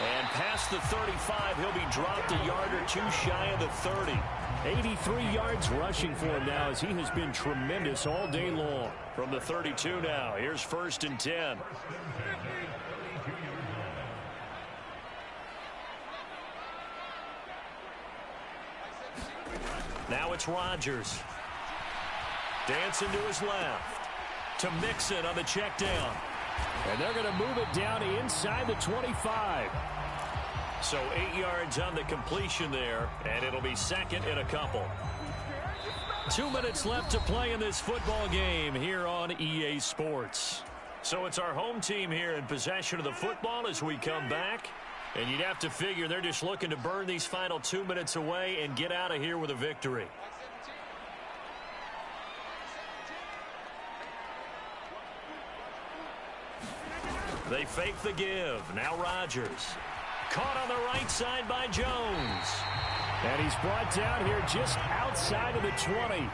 And past the 35, he'll be dropped a yard or two shy of the 30. 83 yards rushing for him now as he has been tremendous all day long. From the 32 now, here's 1st and 10. Now it's Rodgers. Dancing to his left. To Mixon on the check down. And they're going to move it down inside the 25. So 8 yards on the completion there, and it'll be 2nd and a couple. 2 minutes left to play in this football game here on EA Sports. So it's our home team here in possession of the football as we come back. And you'd have to figure they're just looking to burn these final 2 minutes away and get out of here with a victory. They fake the give. Now Rodgers. Caught on the right side by Jones. And he's brought down here just outside of the 20.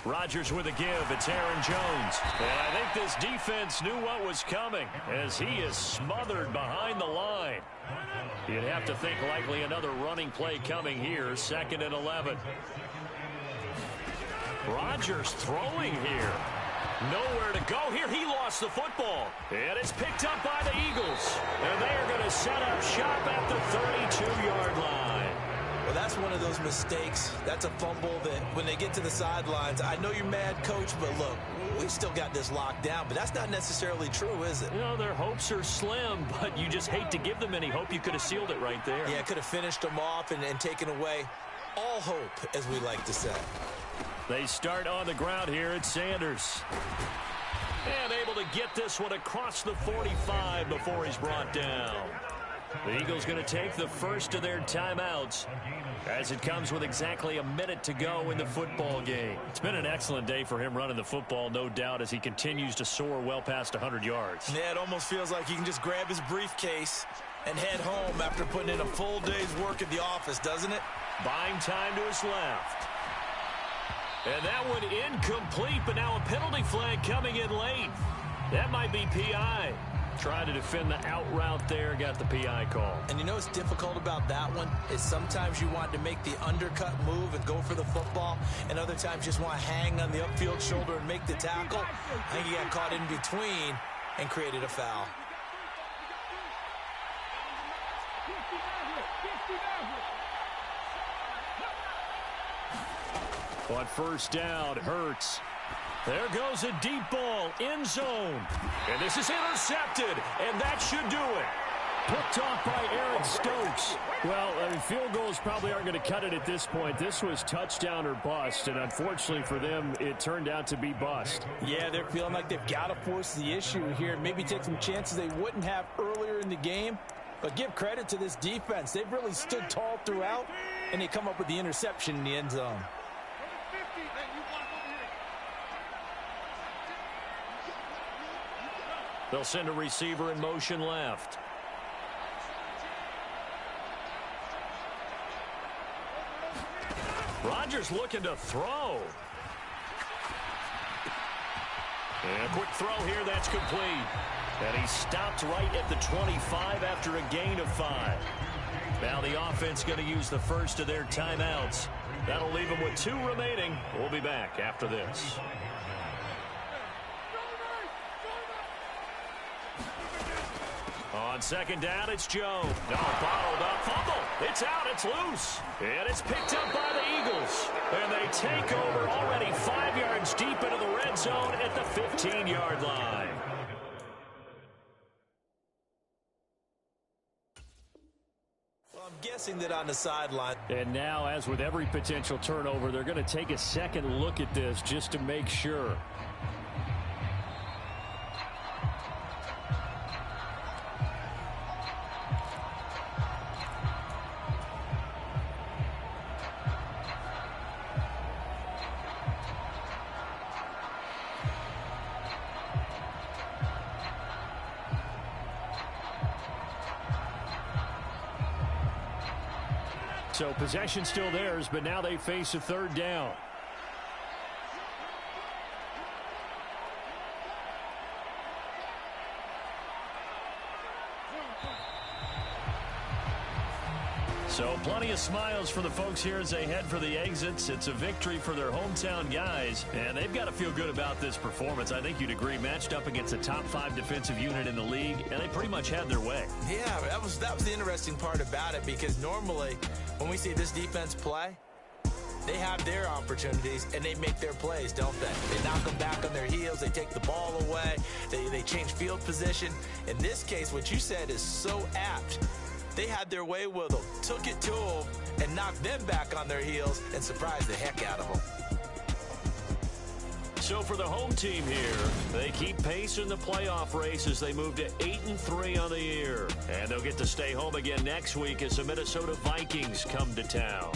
Rodgers with a give. It's Aaron Jones. And I think this defense knew what was coming as he is smothered behind the line. You'd have to think likely another running play coming here. 2nd and 11. Rodgers throwing here. Nowhere to go here. He lost the football. And it's picked up by the Eagles. And they are going to set up shop at the 32-yard line. Well, that's one of those mistakes. That's a fumble that when they get to the sidelines, I know you're mad, Coach, but look, we still got this locked down. But that's not necessarily true, is it? You know, their hopes are slim, but you just hate to give them any hope. You could have sealed it right there. Yeah, could have finished them off and taken away all hope, as we like to say. They start on the ground here at Sanders. And able to get this one across the 45 before he's brought down. The Eagles going to take the first of their timeouts as it comes with exactly a minute to go in the football game. It's been an excellent day for him running the football, no doubt, as he continues to soar well past 100 yards. Yeah, it almost feels like he can just grab his briefcase and head home after putting in a full day's work at the office, doesn't it? Buying time to his left. And that one incomplete, but now a penalty flag coming in late. That might be PI. Trying to defend the out route there, got the PI call. And you know what's difficult about that one is sometimes you want to make the undercut move and go for the football, and other times just want to hang on the upfield shoulder and make the tackle. I think he got caught in between and created a foul. On 1st down, Hurts. There goes a deep ball, end zone. And this is intercepted, and that should do it. Picked off by Aaron Stokes. Well, I mean, field goals probably aren't going to cut it at this point. This was touchdown or bust, and unfortunately for them, it turned out to be bust. Yeah, they're feeling like they've got to force the issue here, maybe take some chances they wouldn't have earlier in the game. But give credit to this defense. They've really stood tall throughout, and they come up with the interception in the end zone. They'll send a receiver in motion left. Rodgers looking to throw. And a quick throw here, that's complete. And he stopped right at the 25 after a gain of 5. Now the offense going to use the first of their timeouts. That'll leave them with 2 remaining. We'll be back after this. On second down, it's Joe. No, bottled up, fumble. It's out, it's loose. And it's picked up by the Eagles. And they take over already 5 yards deep into the red zone at the 15-yard line. Well, I'm guessing that on the sideline. And now, as with every potential turnover, they're going to take a second look at this just to make sure. So possession still theirs, but now they face a third down. So plenty of smiles for the folks here as they head for the exits. It's a victory for their hometown guys, and they've got to feel good about this performance. I think you'd agree, matched up against a top 5 defensive unit in the league, and they pretty much had their way. Yeah, that was the interesting part about it, because normally when we see this defense play, they have their opportunities and they make their plays, don't they? They knock them back on their heels. They take the ball away. They change field position. In this case, what you said is so apt. They had their way with them, took it to them, and knocked them back on their heels and surprised the heck out of them. So for the home team here, they keep pace in the playoff race as they move to 8-3 on the year. And they'll get to stay home again next week as the Minnesota Vikings come to town.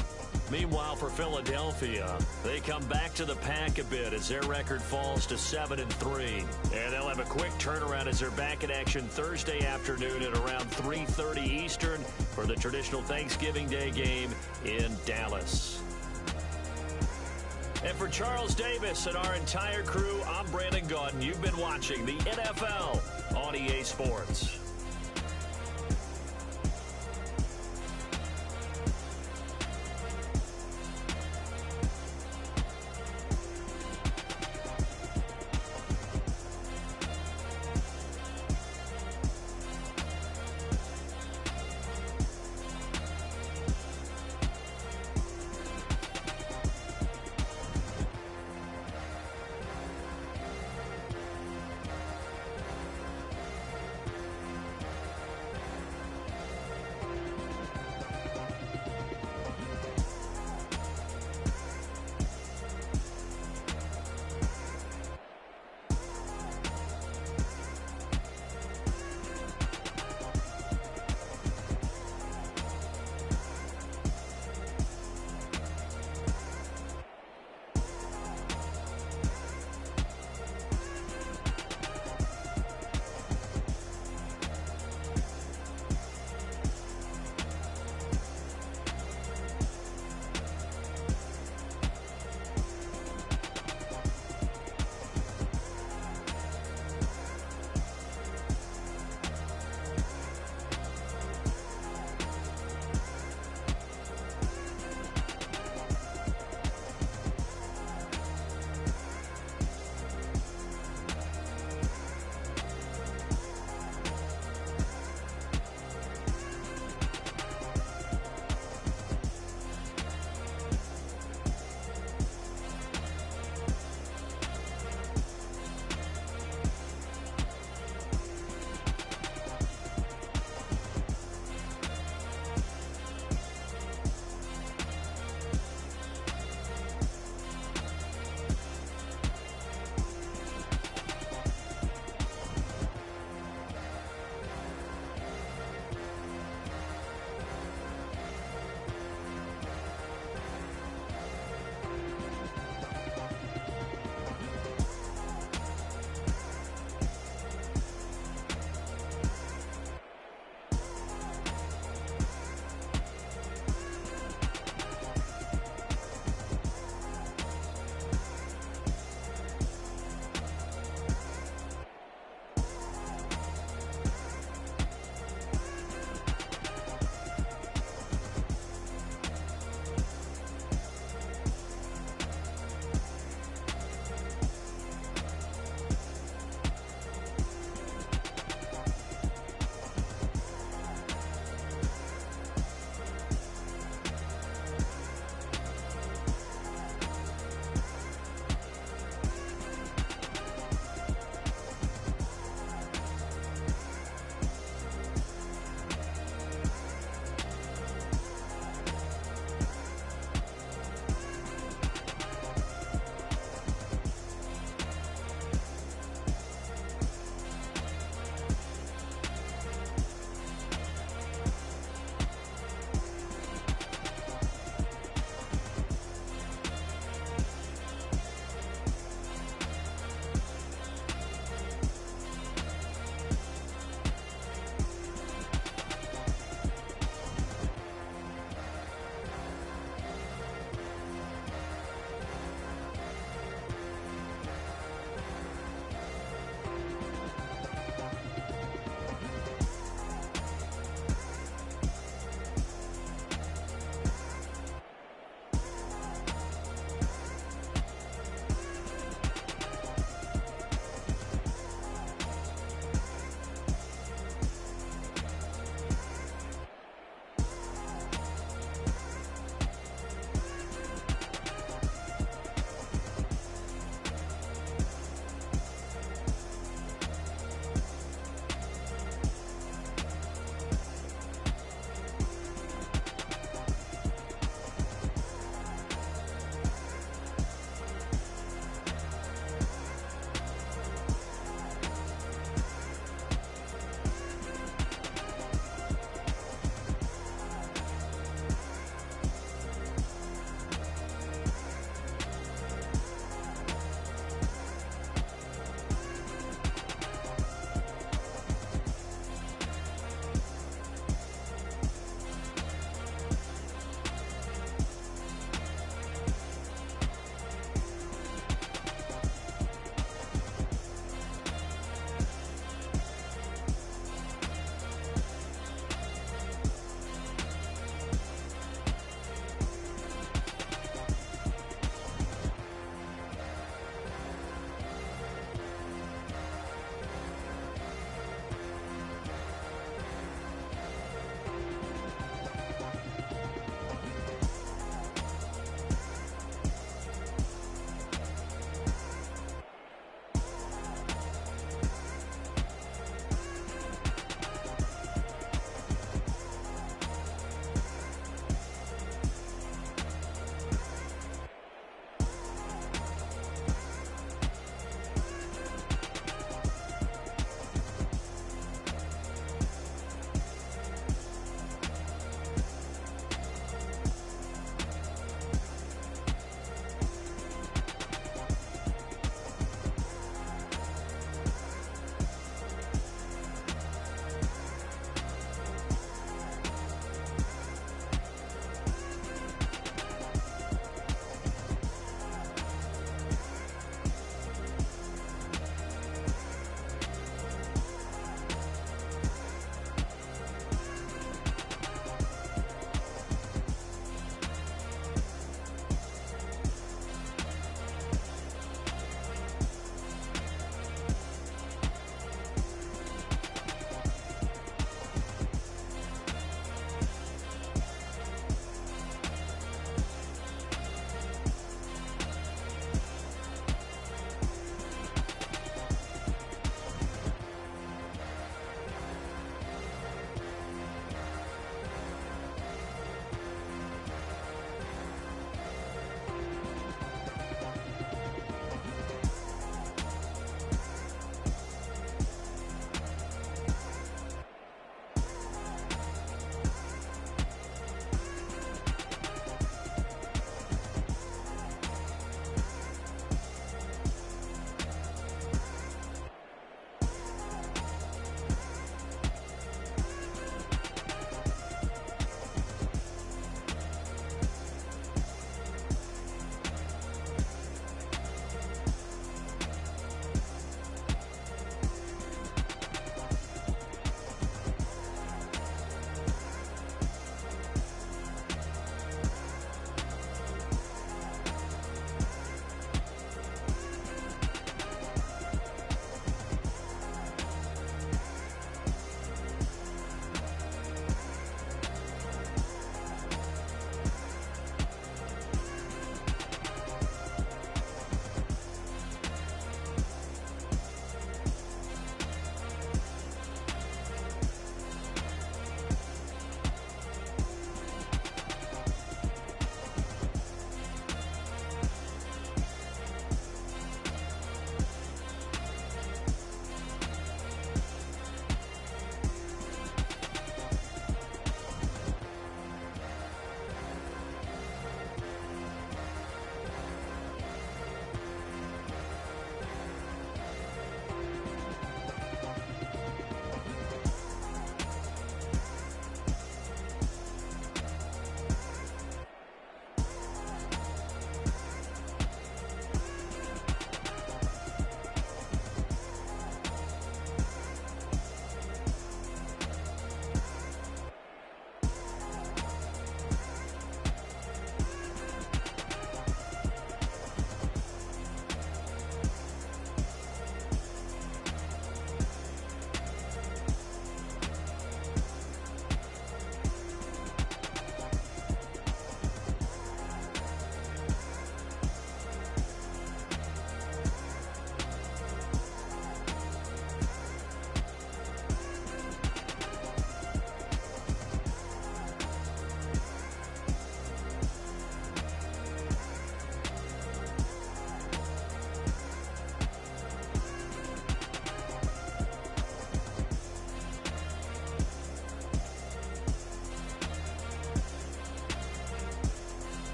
Meanwhile, for Philadelphia, they come back to the pack a bit as their record falls to 7-3. And they'll have a quick turnaround as they're back in action Thursday afternoon at around 3:30 Eastern for the traditional Thanksgiving Day game in Dallas. And for Charles Davis and our entire crew, I'm Brandon Gaudin. You've been watching the NFL on EA Sports.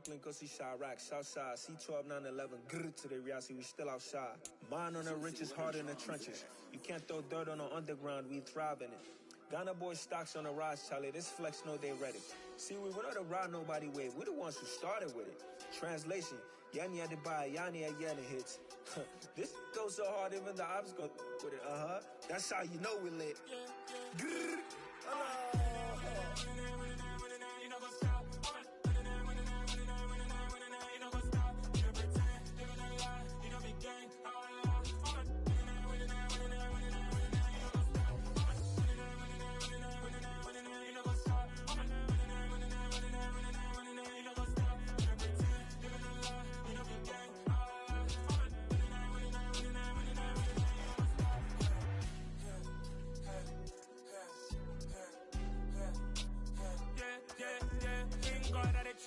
Brooklyn, go see Chirac, Southside, C12, 911, grrr to the Riasi, we still outside. Mine on the riches, hard in the trenches. You can't throw dirt on the underground, we thrive in it. Ghana boys stocks on the rise, Charlie, this flex know they ready. See, we not to ride nobody with, we the ones who started with it. Translation, Yanni had to buy, Yanni had Yanni hits. This goes so hard, even the ops go with it, That's how you know we lit. Grrr.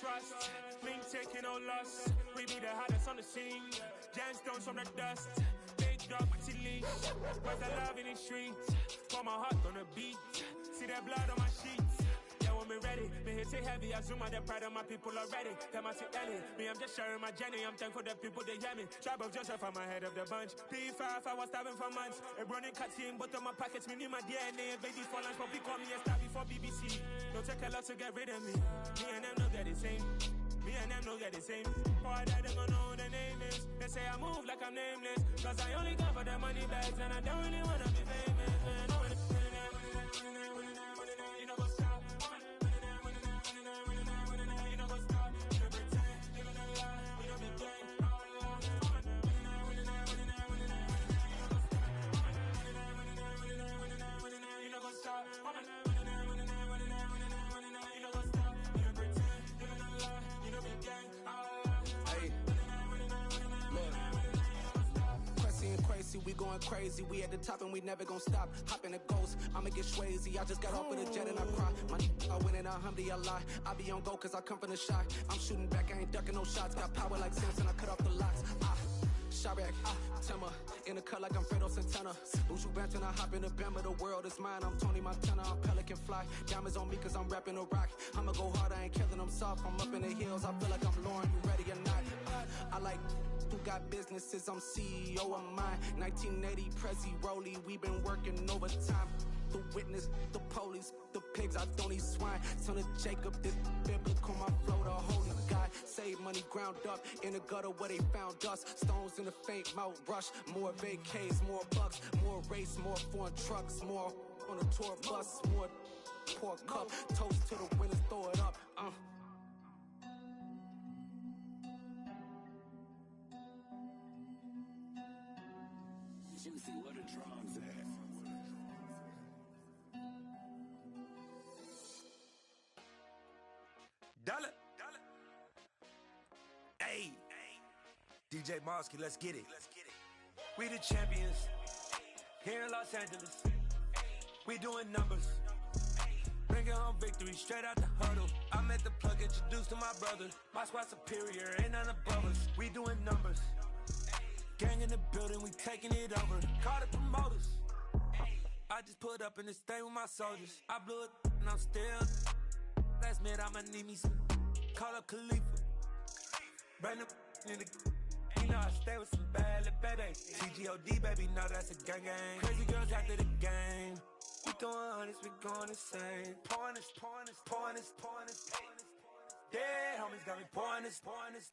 Trust, me taking no loss. We be the hottest on the scene. Gemstones from the dust. Big dog with your leash. Where's the love in the streets? Pour my heart on the beat. See that blood on my sheets. Yeah, when we ready, me hit it heavy. I zoom out the pride of my people already. Them I see Ellie. Me, I'm just sharing my journey. I'm thankful that people they hear me. Tribe of Joseph, I'm ahead of the bunch. P5, I was starving for months. A running cutscene, but on my pockets, me need my DNA. Baby for lunch, but we call me a star before BBC. Don't take a lot to get rid of me. Me and them don't get the same. Me and them don't get the same. Boy, that they don't know who the name is. They say I move like I'm nameless. Cause I only come for the money bags. And I don't really wanna be famous, man. You know, go stop. You know, go stop. You know, pretend. Living a lie. We don't be gang. You know, go stop. We going crazy, we at the top and we never gon' stop. Hop in the ghost, I'ma get Swayze. I just got off with a jet and I cry. My I win and I humdy a lie. I be on go cause I come from the shot. I'm shooting back, I ain't ducking no shots. Got power like Samson, I cut off the locks. Chirac, Timmer, in the cut like I'm Fredo Santana. Buju Banton, I hop in the Bama, the world is mine. I'm Tony Montana, I'm Pelican Fly. Diamonds on me cause I'm rapping a rock. I'ma go hard, I ain't killing them soft. I'm up in the hills, I feel like I'm Lauren, you ready or not? I like who got businesses, I'm CEO of mine. 1980, Prezi Rolly, we been working overtime. The witness, the police, the pigs, I don't eat swine. Son of Jacob, this biblical, my flow, the holy God. Save money ground up in the gutter where they found us. Stones in the faint Mount Rush. More vacays, more bucks, more race, more foreign trucks, more on a tour bus, more pour cup. Toast to the winners, throw it up. Juicy, what a drums at. Dollar. Hey. DJ Mosky, let's get it. We the champions. Here in Los Angeles. We doing numbers. Bringing home victory straight out the huddle. I'm at the plug, introduced to my brother. My squad superior, ain't none above us. We doing numbers. Gang in the building, we taking it over. Call the promoters. I just put up in this thing with my soldiers. I blew it and I'm still. Last minute I'ma need me some. Call up Khalifa. Brand up in the. You know I stay with some bad little baby. TGOD baby, know that's a gang gang. Crazy girls after the game. We throwing hundreds, we going insane. Pouring this. Dead homies got me pouring this.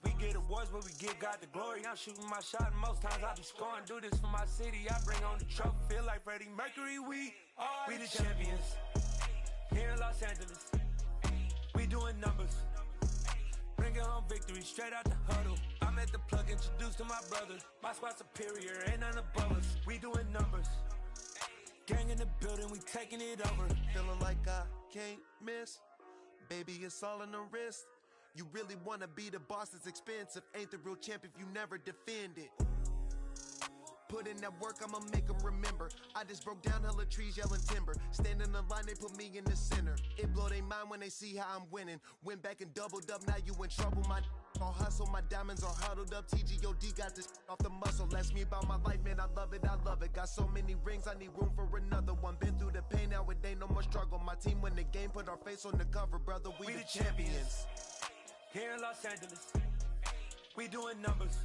We get awards, but we give God the glory. I'm shooting my shot, and most times I be scoring. Do this for my city, I bring on the trophy. Feel like Freddie Mercury, we the champions. Here in Los Angeles, we doing numbers. Bringing home victory straight out the huddle. I'm at the plug, introduced to my brother. My squad superior, ain't none above us. We doing numbers. Gang in the building, we taking it over. Feeling like I can't miss. Baby, it's all in the wrist. You really wanna be the boss, it's expensive. Ain't the real champ if you never defend it. Put in that work, I'ma make them remember. I just broke down hella trees, yelling timber. Stand in the line, they put me in the center. It blow they mind when they see how I'm winning. Went back and doubled up, now you in trouble. My all hustle, my diamonds are huddled up. TGOD got this off the muscle. Ask me about my life, man, I love it. Got so many rings, I need room for another one. Been through the pain, now it ain't no more struggle. My team win the game, put our face on the cover, brother, we the champions. here in Los Angeles. We doing numbers.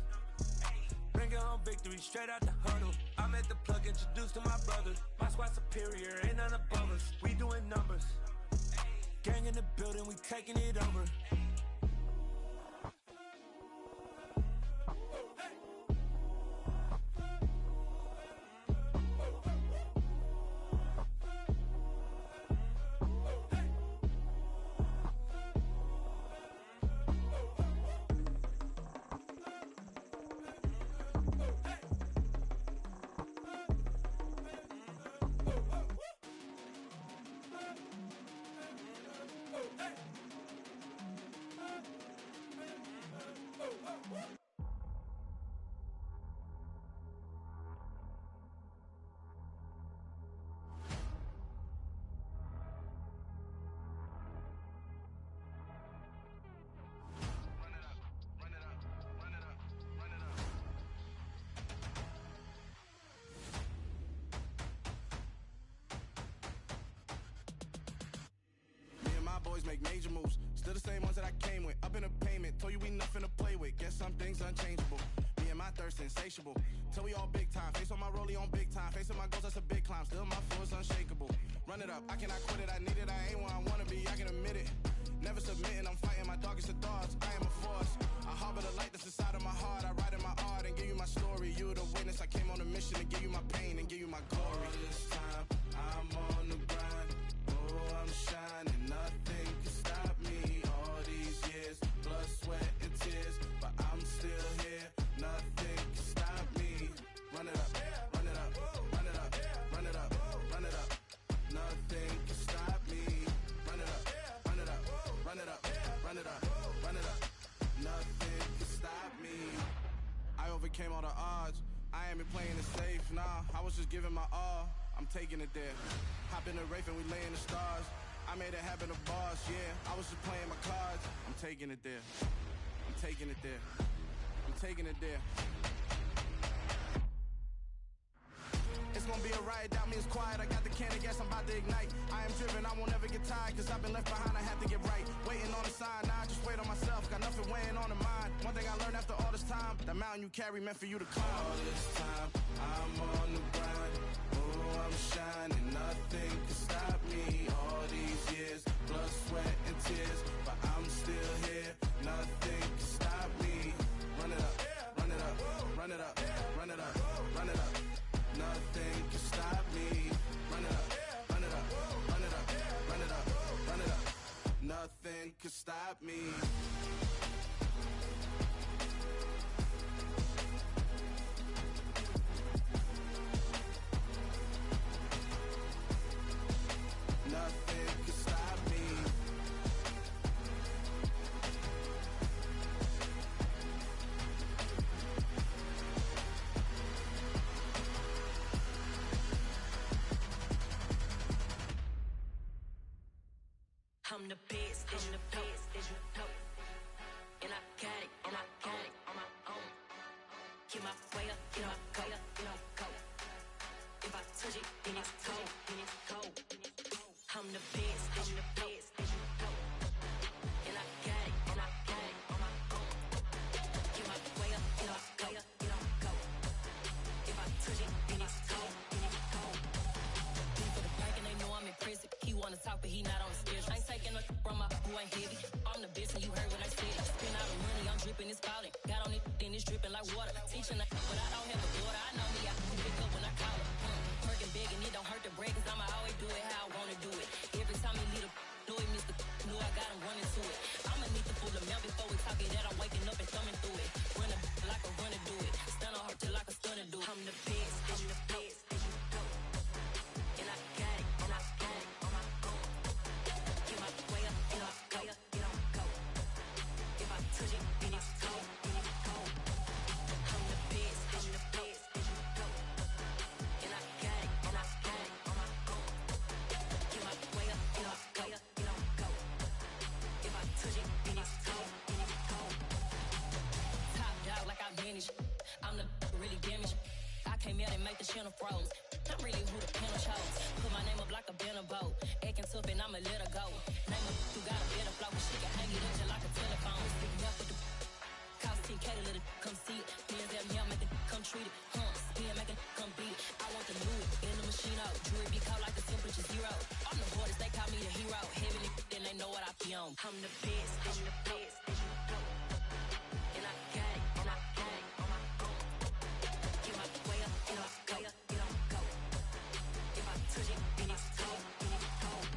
Bringing home victory straight out the huddle. I'm at the plug, introduced to my brothers. My squad superior, ain't none above us. We doing numbers. Gang in the building, we taking it over. Boys make major moves, still the same ones that I came with. Up in a payment, told you we nothing to play with. Guess some things unchangeable. Me and my thirst insatiable. Till we all big time. Face on my rollie on big time. Facing my goals, that's a big climb. Still my flow is unshakable. Run it up, I cannot quit it. I need it, I ain't where I wanna be. I can admit it. Never submitting, I'm fighting my darkest of thoughts. I am a force. I harbor the light that's inside of my heart. I write in my art and give you my story. You the witness. I came on a mission to give you my pain and give you my glory. All this time, I'm on the grind. Oh, I'm shining. Nothing can stop me. All these years, blood, sweat, and tears, but I'm still here. Nothing can stop me. Run it up, run it up, run it up, run it up, run it up. Nothing can stop me. Run it up, run it up, run it up, run it up, run it up. Nothing can stop me. I overcame all the odds. I ain't been playing it safe, nah. I was just giving my all. I'm taking it there. Hop in the Wraith and we lay in the stars. I made it happen to bars, yeah. I was just playing my cards. I'm taking it there. I'm taking it there. I'm taking it there. It's gonna be a riot, doubt me it's quiet. I got the can of gas, I'm about to ignite. I am driven, I won't ever get tired, cause I've been left behind, I have to get right. Waiting on a sign, now I just wait on myself. Got nothing weighing on the mind. One thing I learned after all this time, the mountain you carry meant for you to climb. All this time, I'm on the grind. Oh, I'm shining, nothing can stop me. All these years, blood, sweat, and tears, but I'm still here. Nothing can stop me. Run it up, run it up, run it up, run it up, run it up. Nothing can stop me. Run it up, run it up, run it up, run it up, run it up. Nothing can stop me. yeah, they make the channel froze. Not really who the panel chose. Put my name up like a banner boat. Acting tough and I'ma let her go. Name her, you got a better flow. She can hang it up just like a telephone. Sticking up with the cost 10K to let it come see it. Hands down, yeah, make it come treat it. Spin, make it come beat it. I want the new in the machine out. Jewelry be cold like the temperature 0. I'm the hardest, they call me the hero. Heaven, then they know what I be on. I'm the best, I'm the best, and you know. And I got it, and I got it on my own. Get my way up, and I go, get on go. If I touch it, then it's cold, then it's cold.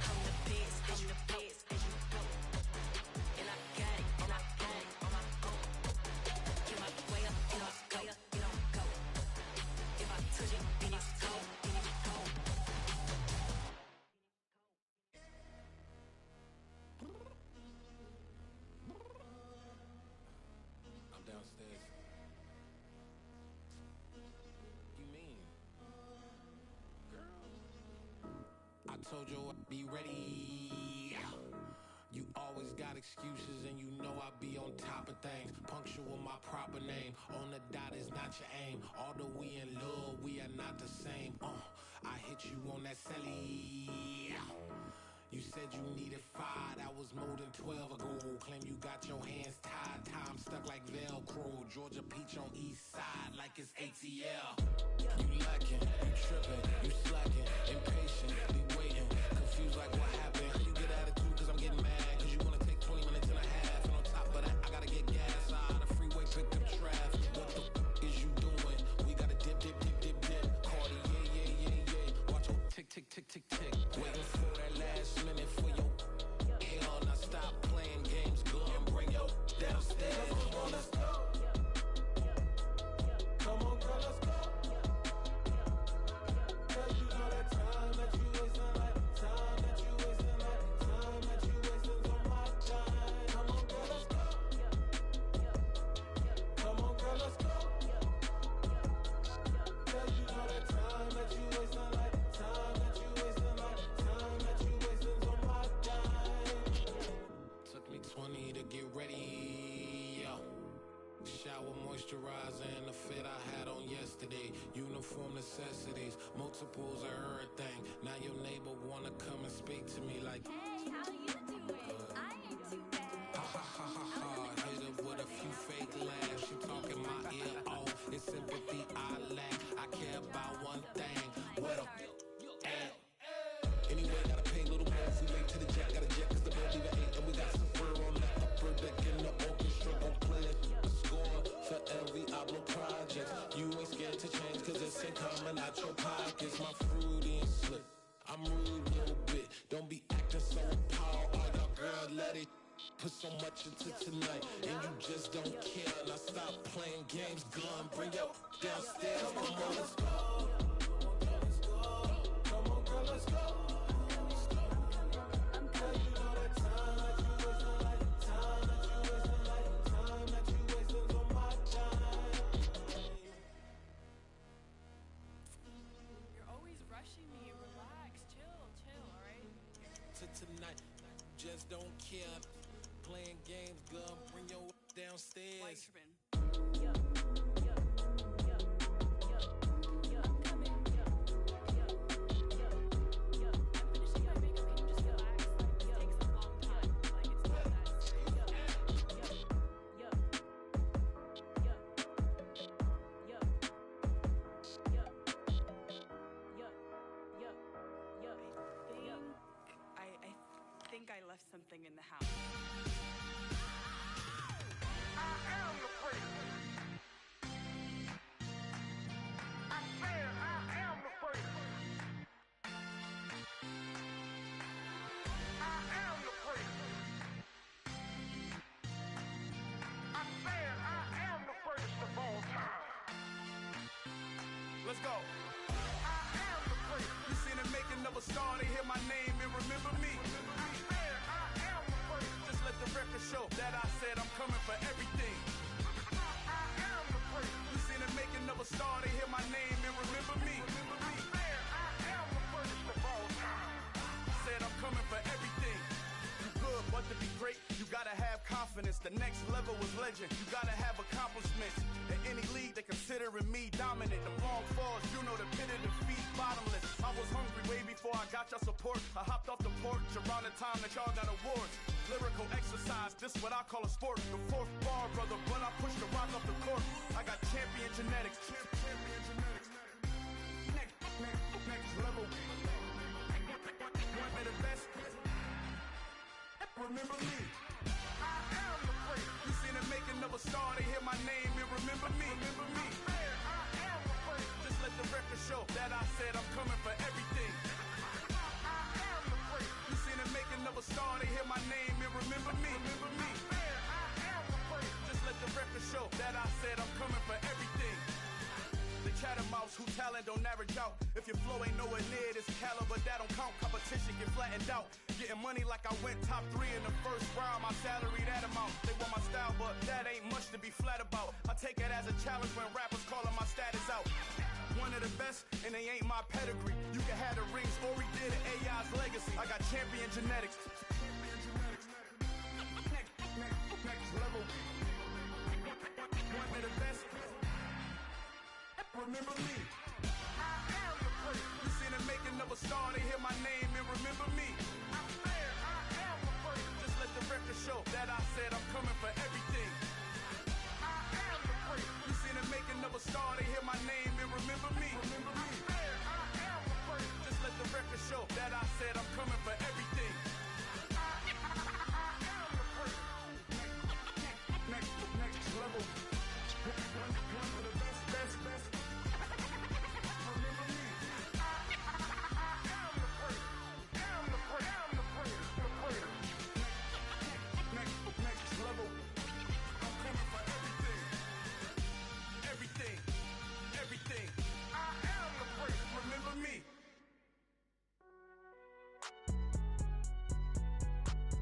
I'm the best, and you know. And I got it, and I got it on my own. Get my way up, and I go, get on go. If I touch it, then it's cold, then it's cold. I'm downstairs. You mean? Girl. I told you I'd be ready. You always got excuses and you know I be on top of things. Punctual my proper name. On the dot is not your aim. Although we in love, we are not the same. I hit you on that celly. You said you needed 5, that was more than 12 ago. Claim you got your hands tied, time stuck like Velcro. Georgia Peach on east side like it's ATL. You lacking, you tripping, you slacking, impatient, be waiting, confused like what happened. You get attitude cause I'm getting mad, cause you wanna take 20 minutes and a half. And on top of that, I gotta get gas out of the freeway, pick up traffic. What the is you doing? We gotta dip, dip, dip, dip, dip. Cardi, yeah. Watch your tick, tick, tick, tick, tick. Waiting for that last minute for your hell. Now stop playing games, go and bring your downstairs. Come on, let's go. Come on, girl, let's go. Cause you know that time that you wasting, like time that you wasting, like time that you wasting on my time. Come on, girl, let's go. Come on, girl, let's go. Cause you know that time that you wasting, like time that you wasting, like time that you wasting on my time. Took me 20 to get ready, yo. Shower moisturizer and the fit I had on yesterday. Uniform necessities, multiples of everything. Now your neighbor wanna come and speak to me like, hey, how you doing? I ain't too bad. Ha ha ha ha ha. Hit her with a few fake laughs. She talking my ear off. It's sympathy I lack. I care about one thing. What up? Anyway, gotta pay a little more. If we late to the jack, gotta jet cause the boat even 8. And we got some fur on the upper deck in the orchestra. Gon' play it. Score for every Ablo project. You ain't scared to change cause it's ain't coming out your pockets. My fruity and slick. I'm rude a little bit. Don't be acting so appalled. All y'all girls let it put so much into tonight. And you just don't care. Now stop playing games. Gun, bring your downstairs. Come on, let's go. Come on, girl, let's go. Tonight, just don't care. Playing games, girl, bring your downstairs. I left something in the house. I am the freak. I said I am the freak. I am the freak. I said I am the freakest of all time. Let's go. I am the freak. You seen the making of a star, they hear my name and remember me. Let the record show that I said I'm coming for everything. I am the freak. You seen the making of a star, they hear my name and remember me. I said I am the freakest of all time. Said I'm coming for everything. You good, but to be great, you gotta have confidence. The next level was legend. You gotta have accomplishments. In any league, they can considering me dominant. The long falls, you know the pit of defeat, bottomless. I was hungry way before I got your support. I hopped off the porch around the time that y'all got awards. Lyrical exercise, this what I call a sport. The fourth bar, brother, but I push the rock off the court. I got champion genetics. Champion genetics. Next level. Want me the best? Remember me. I am the great. You seen the making of a star, they hear my name and remember me. Remember me. I am the great. Just let the record show that I said I'm coming for everything. I am the great. You seen the making of a star, they hear my name and remember me. Remember me. I am the great. Just let the record show that I said I'm coming for everything. The chattermouse who talent don't average out. If your flow ain't nowhere near this caliber, that don't count. Competition get flattened out. Getting money like I went top 3 in the first round. My salary that amount. They want my style, but that ain't much to be flat about. I take it as a challenge when rappers calling my status out. One of the best, and they ain't my pedigree. You can have the rings, or we did it, AI's legacy. I got champion genetics. Next level. One of the best. Remember me. I am the great. You seen the making of a star, they hear my name and remember me. I am the great. Just let the record show that I said I'm coming for everything. I am the great. You seen the making of a star, they hear my name and remember me. Remember me. I am the great. Just let the record show that I said I'm coming for everything. I am the great. Next level. One of the best. Everything. I am the great. Remember me.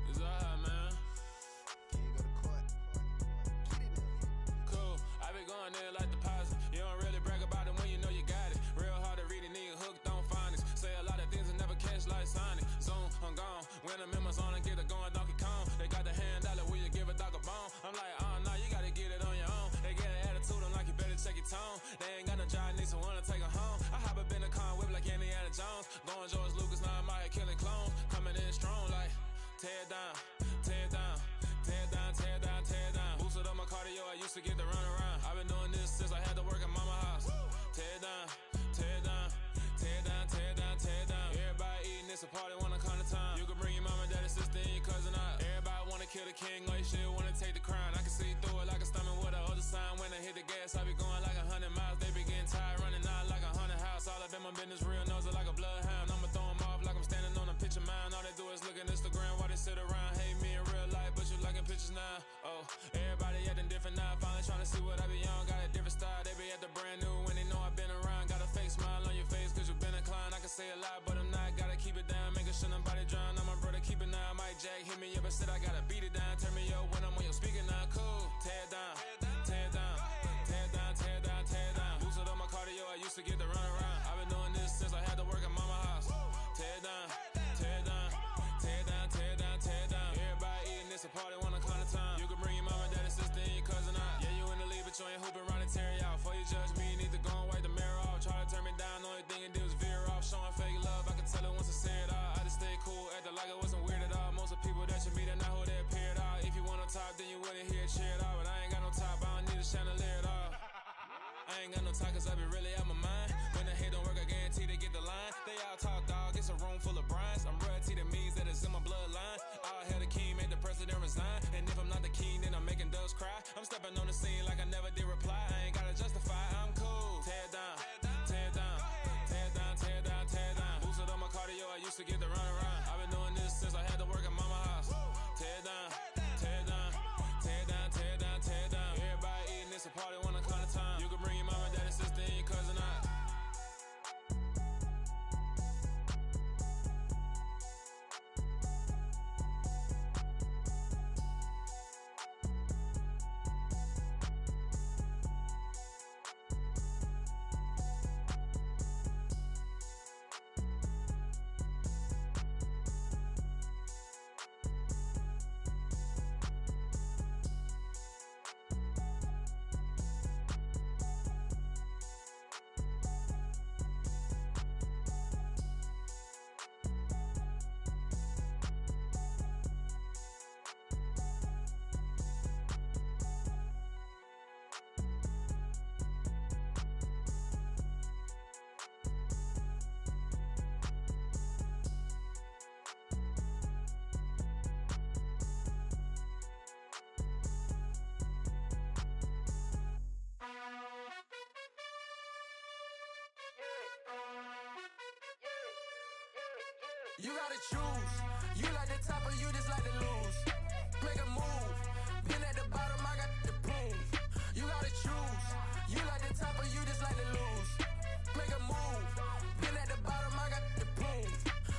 It's alright, man. Cool. I be going there like deposit. You don't really brag about it when you know you got it. Real hard to read a nigga hooked on phonics. Say a lot of things and never catch like Sonic. Zoom, I'm gone. When I'm in my zone, I get it going Donkey Kong. They got the hand dollar, will you give a dog a bone? I'm like, oh no, you gotta get it on your own. They get an attitude, I'm like, you better check your tone. They ain't got no job, need someone to take her home. I hop up in the car, whip like Indiana Jones. Going George Lucas, now I'm out here killing clones. Coming in strong like, tear down, tear down, tear down, tear down, tear down. Boosted up my cardio, I used to get to run around. I've been doing this since I had to work at mama house. Tear down, tear down, tear down, tear down, tear down. Everybody eating, it's a party, wanna come to time. You can bring your mama, daddy, sister, and your cousin out. Everybody wanna kill the king, or you shit wanna take the crown. I can see through it like a stomach with a other sign. When I hit the gas, I be going like 100 miles. They be getting tired, running out like 100 house. All up in my business, real nose it like a bloodhound. I'ma throw them off like I'm standing on a picture mound. All they do is look at Instagram while they sit around. Hate me in real life, but you liking pictures now. Oh, everybody acting different now. Finally trying to see what I be on. Got a different style, they be at the brand new when they know I've been around. Got a fake smile on your face cause you been inclined. I can say a lot, but I'm not. Gotta keep it down, making sure nobody drown. I'm my brother, keep it now. Mike Jack hit me up and said I gotta beat it down. Turn me up when I'm on your speaker now. Cool, tear down, tear down, tear down, tear down, tear down. Boosted up my cardio, I used to get to run around. I've been doing this since I had to work at mama house. Tear down, tear down, tear down, tear down, tear down. Everybody eating, it's a party, wanna come to time. You can bring your mama, daddy, sister, and your cousin out. Yeah, you in the league, but you ain't hooping around and tear you out. Before you judge me, you need to go and wipe the mirror off. Try to turn me down, the only thing it did was veer off. Showing fake love, I can tell it once I say it all. I just stay cool, acting like it wasn't weird at all. Most of the people that you meet are not who they appear at all. If you want on top, then you wouldn't hear it cheer at all. But I ain't got no top, I don't need a chandelier at all. I ain't got no talk cause I be really out my mind. When the hate don't work, I guarantee they get the line. They all talk dog, it's a room full of brinds. I'm royalty, that means that it's in my bloodline. All hell the king, made the president resign. And if I'm not the king, then I'm making doves cry. I'm stepping on the scene like I never did reply. I ain't gotta justify, I'm cool. Tear down, tear down, tear down, tear down, tear down. Boosted up my cardio, I used to get to run around. I've been doing this since I had to work at mama house. Tear down, tear down, tear down, tear down, tear down. Everybody eating, it's a party, wanna come to time. You can bring your mama, daddy, sister, and your cousin out. You gotta choose. You like the top or you just like to lose. Make a move. Been at the bottom, I got the prove. You gotta choose. You like the top or you just like to lose. Make a move. Been at the bottom, I got the prove.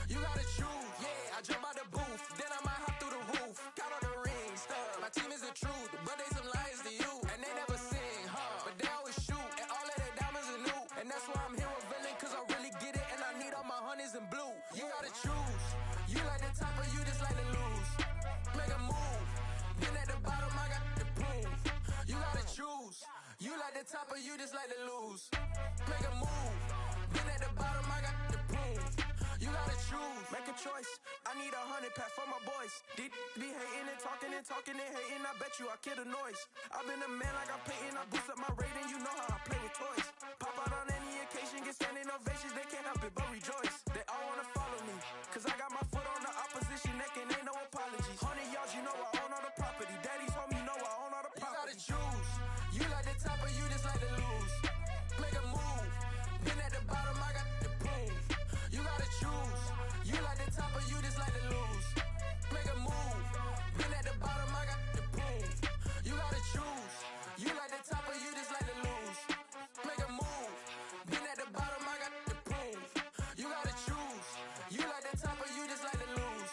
You gotta choose. Yeah, I jump out the booth, then I might hop through the roof. Count on the rings, stuff. My team is the truth, but they some liars to you. And they never sing, but they always shoot. And all of their diamonds are new. And that's why I'm here with Villain, cause I really get it. And I need all my honeys in blue. You gotta choose. You like the top or you just like to lose. Make a move. Been at the bottom, I got the proof. You gotta choose. You like the top or you just like to lose. Make a move. Been at the bottom, I got the proof. You gotta choose. Make a choice. I need 100 pack for my boys. Be hating and talking and hating. I bet you I kill the noise. I've been a man like I'm Peyton. I boost up my rating. You know how I play with toys. Pop out on any occasion, get standing ovations. They can't help it but rejoice. They all wanna follow me, cause I got my foot on the opposition neck and ain't no apologies. 100 yards, you know I own all the property. Daddy's home, you know I own all the property. You gotta choose. You like the top or you just like to lose. Make a move. Been at the bottom, I got the proof. You gotta choose. You like the top or you just like to lose. Make a move. Been at the bottom, I got the proof. You gotta choose. You like the top or you just like to lose. Make a move. Been at the bottom, I got the proof. You gotta choose. You like the top or you just like to lose.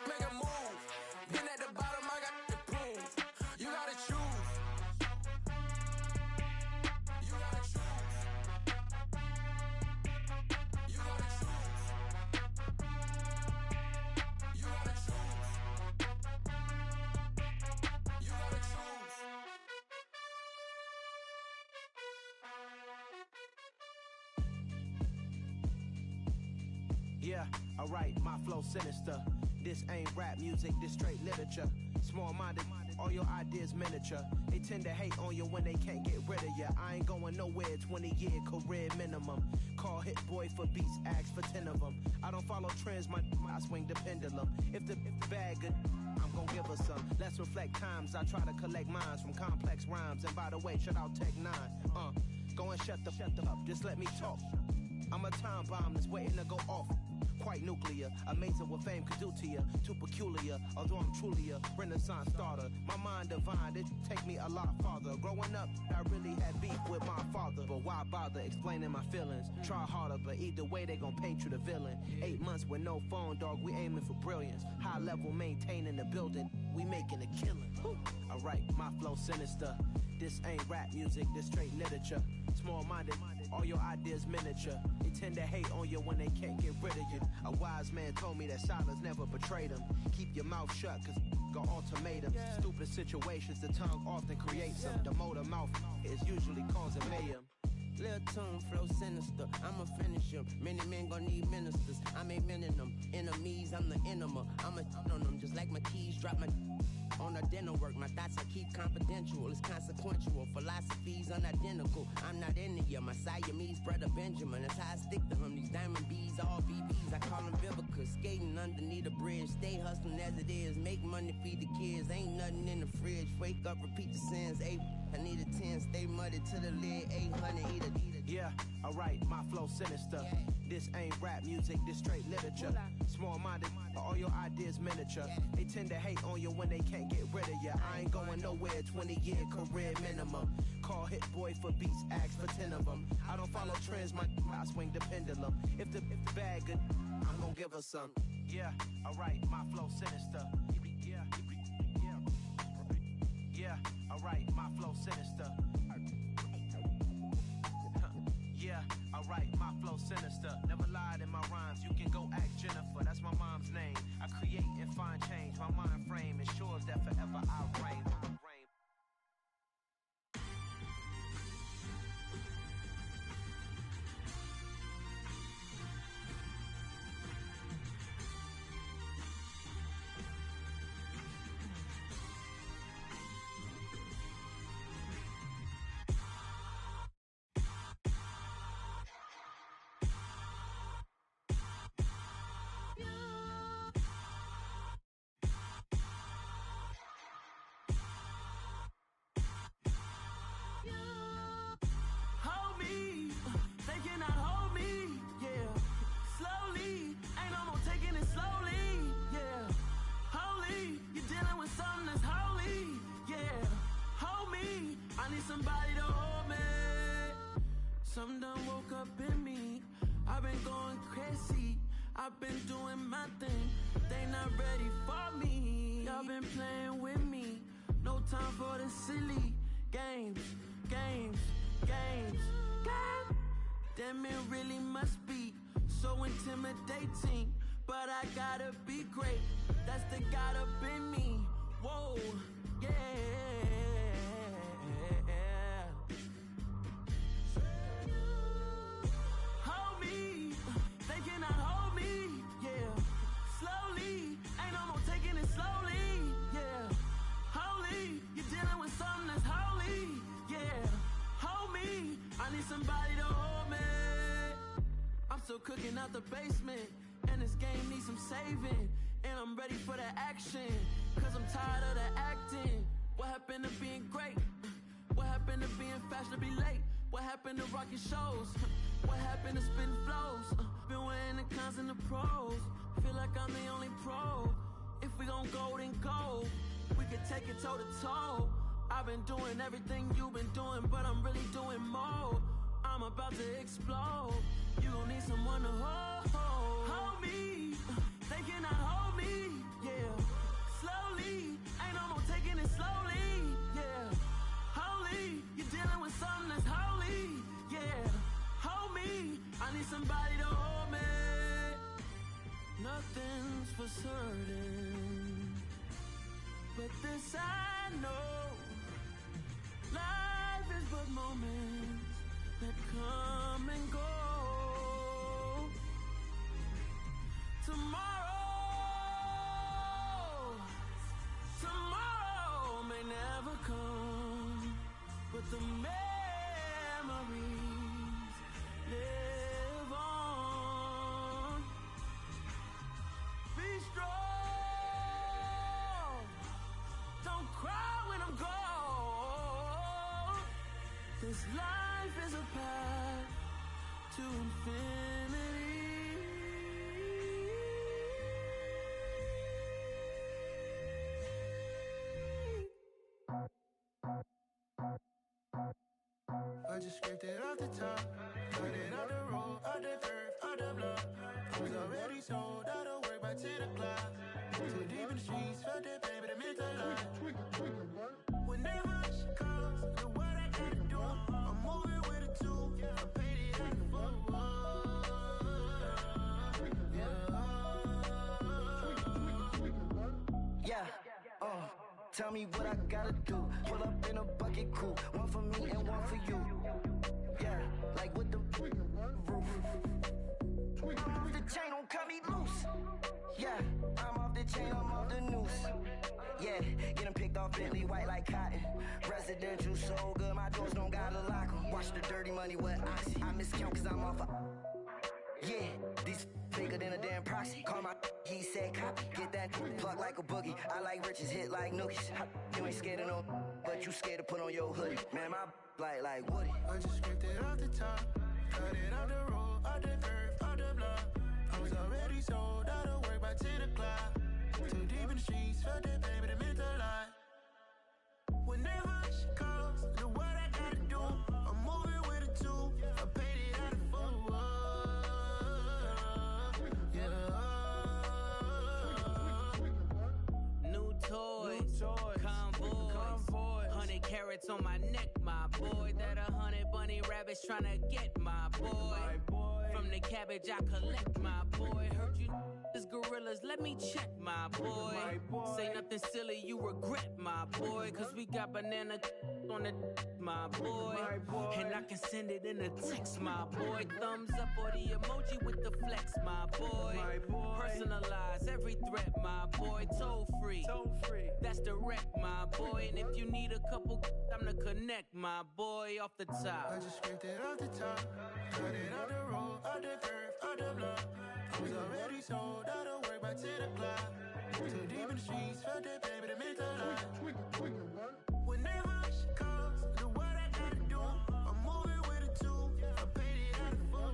Make a move. Been at the bottom, I got the proof. You gotta choose. You gotta choose. You gotta choose. You gotta choose. You gotta choose. Yeah, alright, my flow sinister. This ain't rap music, this straight literature. Small-minded, all your ideas miniature. They tend to hate on you when they can't get rid of you. I ain't going nowhere, 20-year career minimum. Call Hit Boy for beats, ask for 10 of them. I don't follow trends, I swing the pendulum. If the bag good, I'm gon' give her some. Let's reflect times, I try to collect minds from complex rhymes. And by the way, shout out Tech 9. Go and shut the up, just let me talk. I'm a time bomb that's waiting to go off. Quite nuclear, amazing what fame could do to you. Too peculiar, although I'm truly a renaissance starter. My mind divine, it take me a lot farther. Growing up, I really had beef with my father. But why bother explaining my feelings? Try harder, but either way they gon' paint you the villain. 8 months with no phone, dog, we aiming for brilliance. High level maintaining the building, we making a killing. Alright, my flow sinister. This ain't rap music, this straight literature. Small-minded, all your ideas miniature. They tend to hate on you when they can't get rid of you. A wise man told me that silence never betrayed him. Keep your mouth shut, cause got ultimatums. Stupid situations, the tongue often creates them. The motor mouth is usually causing mayhem. Lil' tune, flow sinister, I'ma finish him. Many men gon' need ministers, I'm aiming them. Enemies, I'm the enema. I'ma on them, just like my keys, drop my on the dinner work. My thoughts I keep confidential, it's consequential. Philosophies unidentical, I'm not into you. My Siamese brother Benjamin, that's how I stick to him. These diamond bees, all BBs, I call them Vivica. Skating underneath the bridge, stay hustling as it is. Make money, feed the kids, ain't nothing in the fridge. Wake up, repeat the sins, I need a 10, stay muddy to the lid, 800, eat a. Yeah, alright, my flow sinister. This ain't rap music, this straight literature. Small-minded, all your ideas miniature. They tend to hate on you when they can't get rid of you. I ain't going nowhere, 20-year career minimum. Call Hit Boy for beats, ask for 10 of them. I don't follow trends, I swing the pendulum. If the bag good, I'm gon' give her some. Yeah, alright, my flow sinister. Yeah, alright, my flow sinister. Yeah, alright, my flow sinister. Never lied in my rhymes, you can go ask Jennifer. That's my mom's name. I create and find change. My mind frame ensures that forever I reign. Something done woke up in me. I've been going crazy. I've been doing my thing. They not ready for me. Y'all been playing with me. No time for the silly games. Damn, it really must be so intimidating. But I gotta be great. That's the God up in me. Whoa, yeah. Hold me, they cannot hold me, yeah. Slowly, ain't no more taking it slowly, yeah. Holy, you're dealing with something that's holy, yeah. Hold me, I need somebody to hold me. I'm still cooking out the basement, and this game needs some saving. And I'm ready for the action, cause I'm tired of the acting. What happened to being great? What happened to being fashionably late? What happened to rocking shows? What happened to spitting flows? Been weighing the cons and the pros. Feel like I'm the only pro. If we gon' go, then go. We could take it toe to toe. I've been doing everything you've been doing, but I'm really doing more. I'm about to explode. You gon' need someone to hold me. They cannot hold me, yeah. Slowly, ain't no more taking it slowly, yeah. Holy, you're dealing with something that's holy, yeah. Hold me, I need somebody to hold me. Nothing's for certain, but this I know. Life is but moments that come and go. Tomorrow may never come, but the memories live on. Be strong, don't cry when I'm gone. This life is a path to infinity. I just scraped it off the top, cut it out the road, out the curve, out the block. I was already sold, out of work by 10 o'clock. Too deep in the streets, felt that pain, but it meant a lot. Whenever she calls, do what I gotta do. I'm moving with a two, I paid it out the book. Yeah, tell me what I gotta do. Pull up in a bucket crew, one for me and one for you. Yeah, like with the roof. I'm off the chain, don't cut me loose. Yeah, I'm off the chain, I'm off the noose. Yeah, getting picked off Bentley, white like cotton. Residential so good, my doors don't gotta lock 'em. Watch the dirty money with Oxy. I miscount cause I'm off a... Yeah, these bigger than a damn proxy. Call my he said copy. Get that plug like a boogie. I like riches, hit like nookies. You ain't scared of no, but you scared to put on your hoodie. Man, my like Woody. I just scraped it off the top, cut it out the road, out the curve, out the block. I was already sold, out of work by 10 o'clock. Too deep in the streets, felt that pain, but it meant a lot. Whenever she calls, do what I gotta do. I'm moving with a two, I paid it out of full. New toys, convoys, 100 carats on my neck, my boy. That 100 bunny rabbits tryna get my boy. From the cabbage I collect, my boy. Heard you is gorillas, let me check, my boy. Say nothing silly, you regret, my boy. Cause we got banana on the my boy. And I can send it in a text, my boy. Thumbs up or the emoji with the flex, my boy. Personalize every threat, my boy. Toll free, that's direct, my boy. And if you need a couple, I'm the connect, my boy. Off the top, I just scraped it off the top, cut it out the road, out the curve, out the block. I was already sold, out of work by 10 o'clock. Too deep in the streets, felt that pain, but it meant a lot. Whenever she calls, do what I gotta do. I'm moving with a two, I paid it out of full.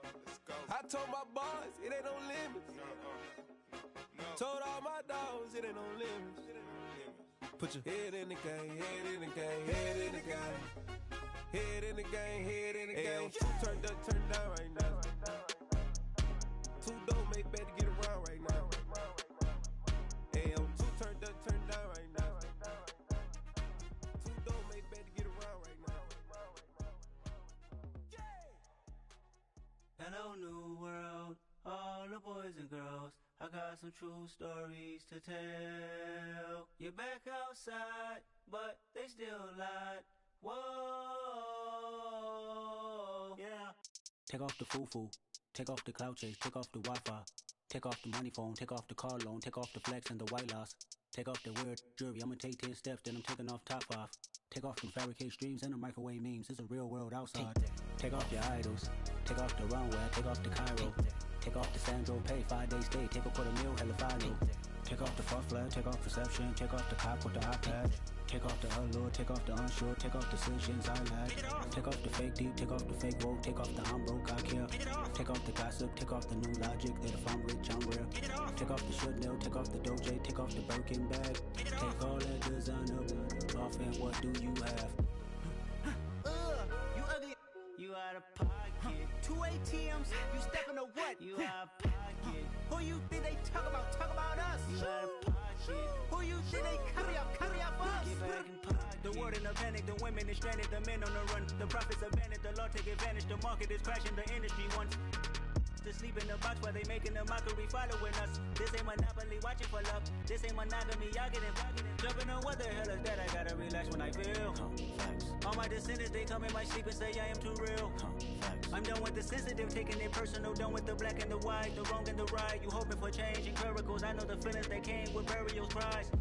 I told my boys, it ain't no limits. Told all my dogs, it ain't no limits. Put your head in the game, head in the game, head in the game. Head in the game, head in the game. Turned up, turned down right now. Too dope, make better get around right now. Hey, I'm too turned up, turned down right now. Too dope, make better get around right now. Hello, new world, all the boys and girls. I got some true stories to tell. You're back outside, but they still lied. Whoa, yeah. Take off the foo-foo, take off the cloud chase, take off the Wi-Fi, take off the money phone, take off the car loan, take off the flex and the white loss, take off the weird jewelry. I'ma take 10 steps, then I'm taking off top 5. Take off them fabricated streams and the microwave memes. It's a real world outside. Take off your idols, take off the runway, take off the Cairo, take off the Sandro Pay, 5-day stay, take a $250,000 hella final. Take off the fuck flag, take off perception, take off the cop with the iPad. Take off the allure, take off the unsure, take off decisions I lack. Take off the fake deep, take off the fake woke, take off the I'm broke, I care. Take off the gossip, take off the new logic that if I'm rich, I'm rare. Take off the Chanel, take off the Doja, take off the Birkin bag. Take all that designer off and what do you have? You ugly. You out of pocket. 2 ATMs, you stepping to what? You out of pocket. Who you think they talk about? Talk about us. You out of pocket. Who you think they carry up for us? Get back in pocket. The world in a panic, the women is stranded, the men on the run. The profits abandoned, the law take advantage. The market is crashing, the industry wants to sleep in the box while they making a mockery following us. This ain't Monopoly, watching for love. This ain't monogamy, y'all getting jumping on what the hell is that? I gotta relax when I feel. All my descendants, they come in my sleep and say I am too real. I'm done with the sensitive, taking it personal. Done with the black and the white, the wrong and the right. You hoping for change and miracles. I know the feelings that came with burial cries.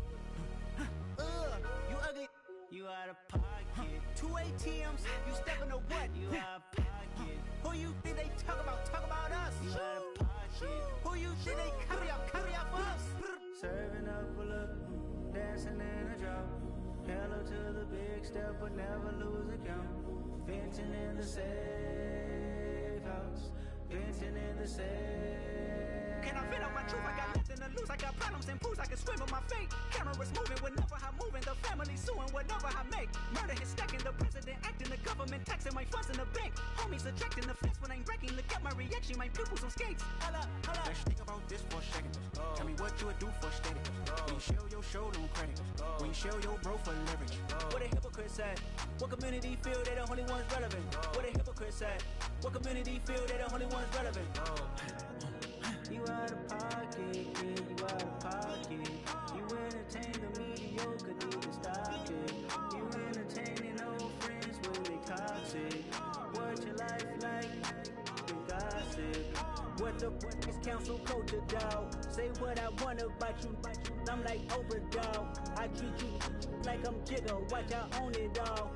You ugly. You out of pocket. 2 ATMs, you stepping to what? You out of pocket. Who you think they talk about? Talk about us. You out of pocket. Who you think they carry up for us? Serving up a look, dancing in a drop. Hello to the big step, but never lose a count. Venting in the safe house. Venting in the safe. Can I vent out my truth? I got nothing to lose. I got problems and pools. I can swim with my fate. Cameras moving whenever I'm moving. The family suing whatever I make. Murder is stacking. The president acting. The government taxing my funds in the bank. Homies attracting the fence when I'm wrecking. Look at my reaction. My pupils on skates. Holla, holla. Let's think about this for a second. Tell me what you would do for steady. When you show your show, no credit. When you show your bro for leverage. What a hypocrite said. What community feel they the only ones relevant? What a hypocrite said. What community feel they the only ones relevant? You out of pocket, yeah, you out of pocket. You entertain the mediocre, need to stop it. You entertaining old friends when they toxic. What your life like? You gossip. What the is council code to doubt? Say what I want about you. I'm like overdog. I treat you like I'm Jigga. Watch I own it all.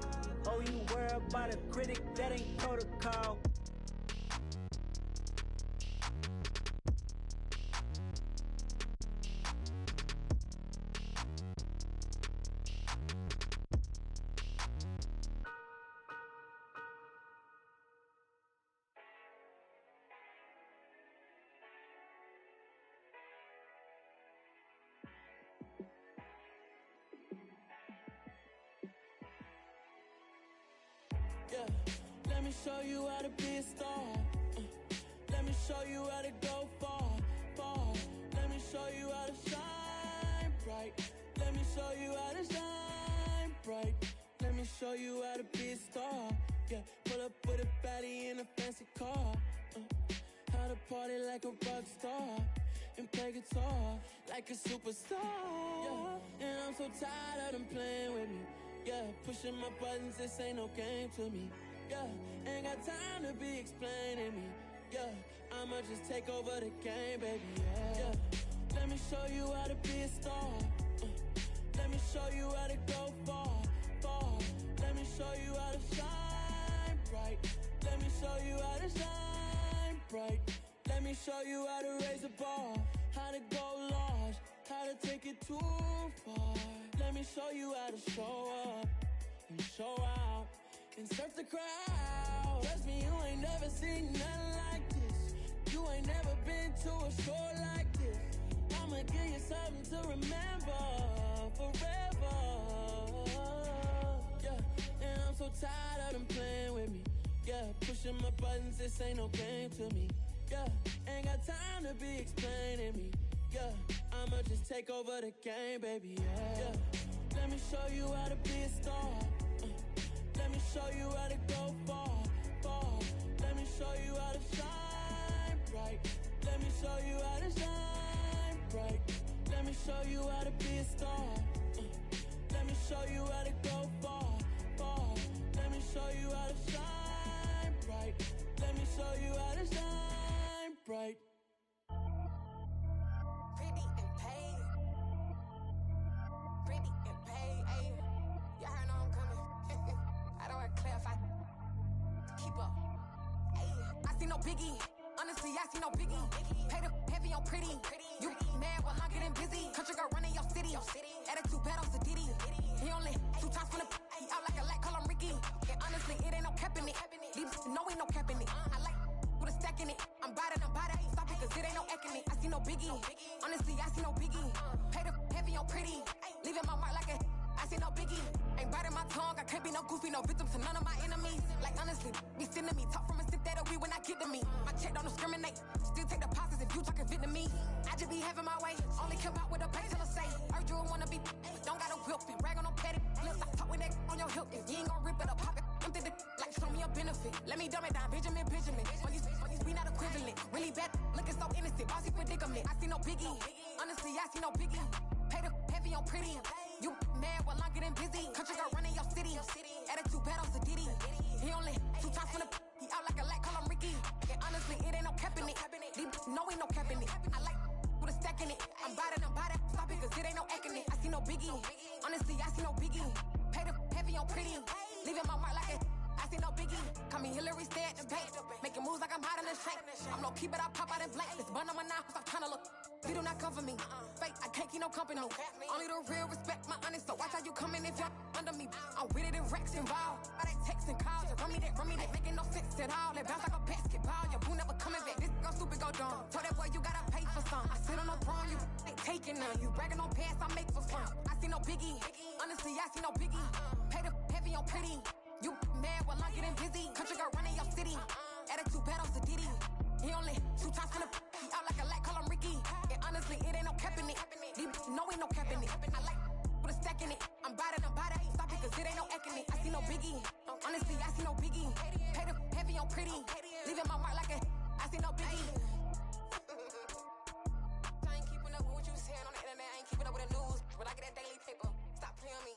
Oh, you worry about a critic? That ain't protocol. Yeah, let me show you how to be a star. Let me show you how to go far, far. Let me show you how to shine bright. Let me show you how to shine bright. Let me show you how to be a star. Yeah, pull up with a baddie in a fancy car. How to party like a rock star and play guitar like a superstar. Yeah, and I'm so tired of them playing with me. Yeah, pushing my buttons, this ain't no game to me. Yeah, ain't got time to be explaining me. Yeah, I'ma just take over the game, baby. Yeah, let me show you how to be a star. Let me show you how to go far, far. Let me show you how to shine bright. Let me show you how to shine bright. Let me show you how to raise a bar, how to go large, how to take it too far. Let me show you how to show up and show out and surf the crowd. Trust me, you ain't never seen nothing like this. You to a shore like this, I'ma give you something to remember forever. Yeah, and I'm so tired of them playing with me. Yeah, pushing my buttons, this ain't no game to me. Yeah, ain't got time to be explaining me. Yeah, I'ma just take over the game, baby. Yeah, let me show you how to be a star. Let me show you how to go far, far. Let me show you how to shine bright. Let me show you how to shine bright. Let me show you how to be a star. Let me show you how to go far, far. Let me show you how to shine bright. Let me show you how to shine bright. Pretty and paid. Pretty and paid. Ayy, y'all heard know I'm coming. I don't want to clarify. Keep up. Ayy, I see no biggie. Honestly, I see no biggie. Pay the heavy on pretty. You mad while I'm getting busy. Country girl running your city. Attitude battles to Diddy. He only 2 times from the he out like a light, call him Ricky. And honestly, it ain't no cap in it. These no ain't no cap in it. I like with a stack in it. I'm about it. Stop it, cause it ain't no acting it. I see no biggie. Honestly, I see no biggie. Pay the heavy on pretty. Leaving my mark like a I see no biggie. Ain't biting my tongue. I can't be no goofy, no victim to none of my enemies. Like honestly, be sending me talk from a sip that we when I get to me. My check don't discriminate. Still take deposits if you talking Vietnamese. I just be having my way. Only come out with a pay till I say. Heard you wanna be. Don't got a whip and rag on no petty. Lips I talk with that on your hip. If you ain't gon' rip it up, pop it. Empty the like show me a benefit. Let me dumb it down, Benjamin. We not equivalent. Really bad, looking so innocent. Bossy predicament. I see no biggie. Honestly, I see no biggie. Pay the heavy on pretty. You mad while I'm getting busy. Country girl running your city. Attitude battles to Diddy. He only 2 times from the he out like a light, call him Ricky. And honestly, it ain't no cap in it. No ain't no cap in it. I like with a stack in it. I'm about it. Stop it, cause it ain't no acting it. I see no biggie. Honestly, I see no biggie. Pay the heavy on pretty. Leaving my mark like a I see no biggie. Call me Hillary, stay at the bank. Making moves like I'm hot in the shank. I'm low key, but I pop out in blank. This bun on my knife, stop trying to look. You do not come for me. Fake, I can't keep no company. Only the real respect my honest. So watch how you coming if you're under me. I'm with it in Rex involved. I they text and calls. Run me that. Making no sense at all. They bounce like a basketball. Your boo never coming back. This go stupid, go dumb. Told that boy you gotta pay for some. I sit on no throne, you ain't taking none. You bragging on pants, I make for fun. I see no biggie. Honestly, I see no biggie. Pay the heavy on pretty. You mad while I'm getting busy. Country girl running your city. Attitude battles to Diddy. He only 2 times from the he out like a light, call him Ricky. And honestly, it ain't no cap in it. No ain't no cap in it. I like with a stack in it. I'm about it. Stop it, cause it ain't no acting it. I see no biggie. Honestly, I see no biggie. Pay the heavy on pretty. Leaving my mark like a I see no biggie. I ain't keeping up with what you saying on the internet. I ain't keeping up with the news. But I get that daily paper. Stop playing on me.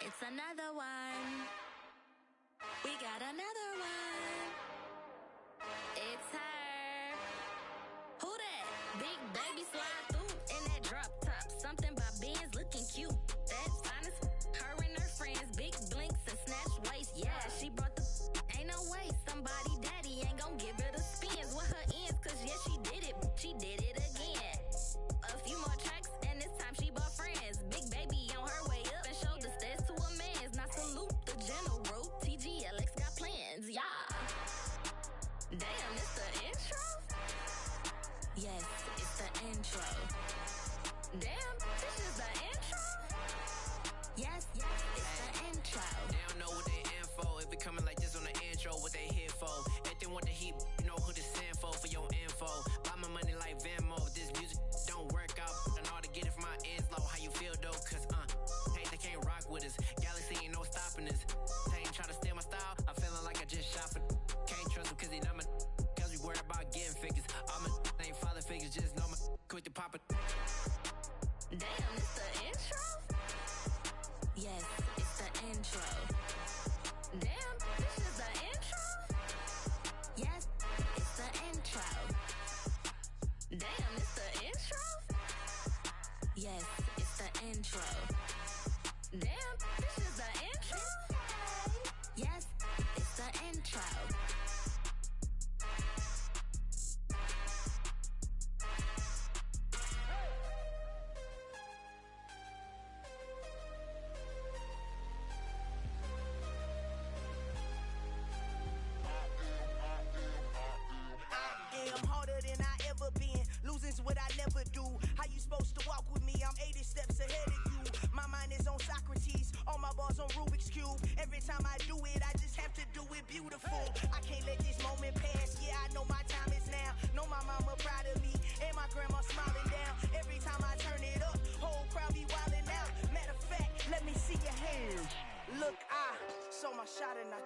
It's another one. We got another one. It's her. Who that? Big baby slide through in that drop top. Something about Benz looking cute. That's finest. Her and her friends, big blinks and snatch waist. Yeah, she brought the. Ain't no way somebody daddy ain't gon' give her the spins with her ends. Cause yeah, she did it. She did it again. A few more tracks and this time she bought friends. Big baby on her way up and showed the stairs to a man's. Now salute the general. TGLX got plans, yeah. Damn, it's the intro? Yes, it's the intro.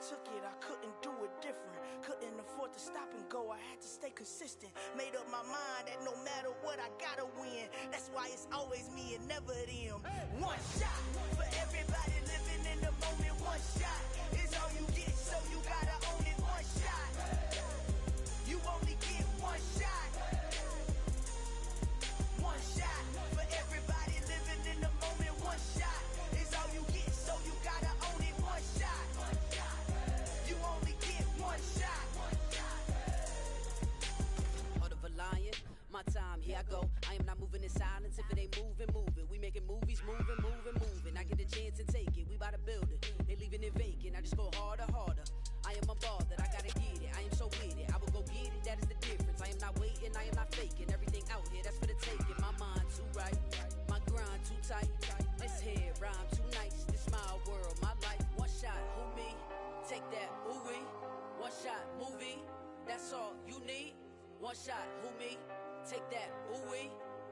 took it, I couldn't do it different. Couldn't afford to stop and go, I had to stay consistent. Made up my mind that no matter what, I gotta win. That's why it's always me and never them. One shot for everybody living in the moment. One shot is all you get, so you gotta own it. One shot, you only get one shot. One shot for everybody living in the moment. One shot is all you get, so you gotta own it. One shot, you only get one shot. Heart of a lion, my time, here I go. I am not moving in silence. If it ain't moving, moving. We making movies, moving, moving, moving. I get a chance to take it. We bout to build it. They leaving it vacant. I just go harder, harder. I am a ball that I gotta get it. I am so with it. I will go get it. That is the difference. I am not waiting. I am not faking. Everything out here, that's for the taking. My mind too right. My grind too tight. This head rhyme too nice. This my world, my life. One shot, who me? Take that, ooh wee. One shot, movie. That's all you need. One shot, who me? Take that, ooh wee.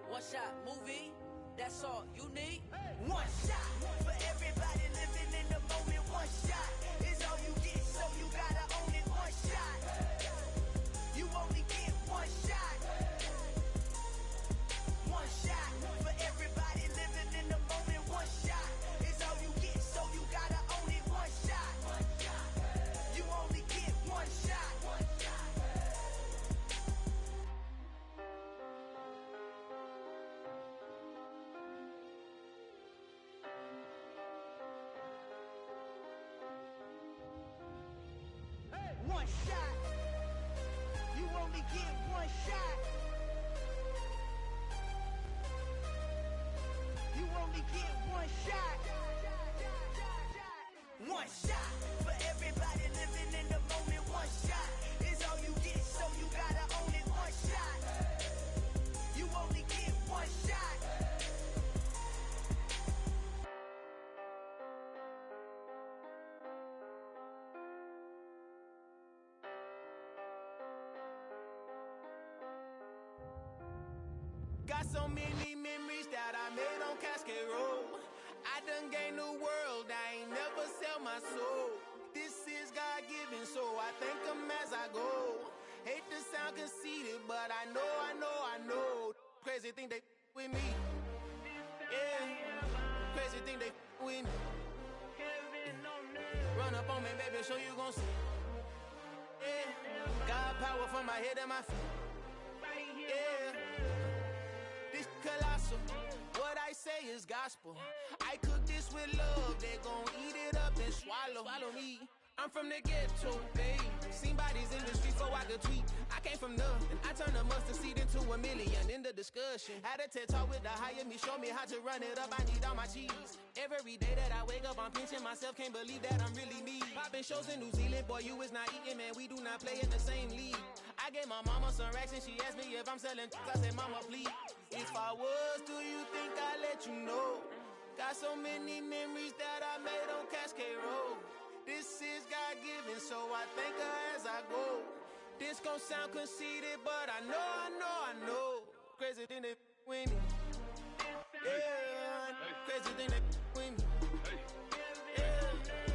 One shot, movie. That's all you need. One shot for everybody living in the moment. One shot is all you get, so you gotta own it. One shot, you only get one shot. One shot for everybody living in the moment. One shot is all you get, so you gotta own it. One shot, you only get one shot. One shot, you only get one shot. You only get one shot. One shot for everybody living in the moment. One shot is all you get, so you gotta own it. One shot, you only get one shot. Got so many memories that I made on Cascade Road. I done gained the world, I ain't never sell my soul. This is God-given, so I thank him as I go. Hate to sound conceited, but I know. Crazy thing they with me. Yeah, crazy thing they with me. Run up on me, baby, show you gon' see. Yeah, God power from my head and my feet. Yeah. This colossal, what I say is gospel. I cook this with love, they gon' eat it up and swallow me. I'm from the ghetto, babe. Seen bodies in the street so I could tweet. I came from nothing, I turned a mustard seed into a million. In the discussion, had a TED talk with the higher me, show me how to run it up. I need all my cheese. Every day that I wake up, I'm pinching myself, can't believe that I'm really me. Popping shows in New Zealand, boy, you is not eating, man. We do not play in the same league. I gave my mama some racks and she asked me if I'm selling. I said, mama, please. If I was, do you think I'd let you know? Got so many memories that I made on Cascade Road. This is God-given, so I thank her as I go. This gon' sound conceited, but I know. Crazy thing they with me. Yeah, crazy thing they with me. Yeah,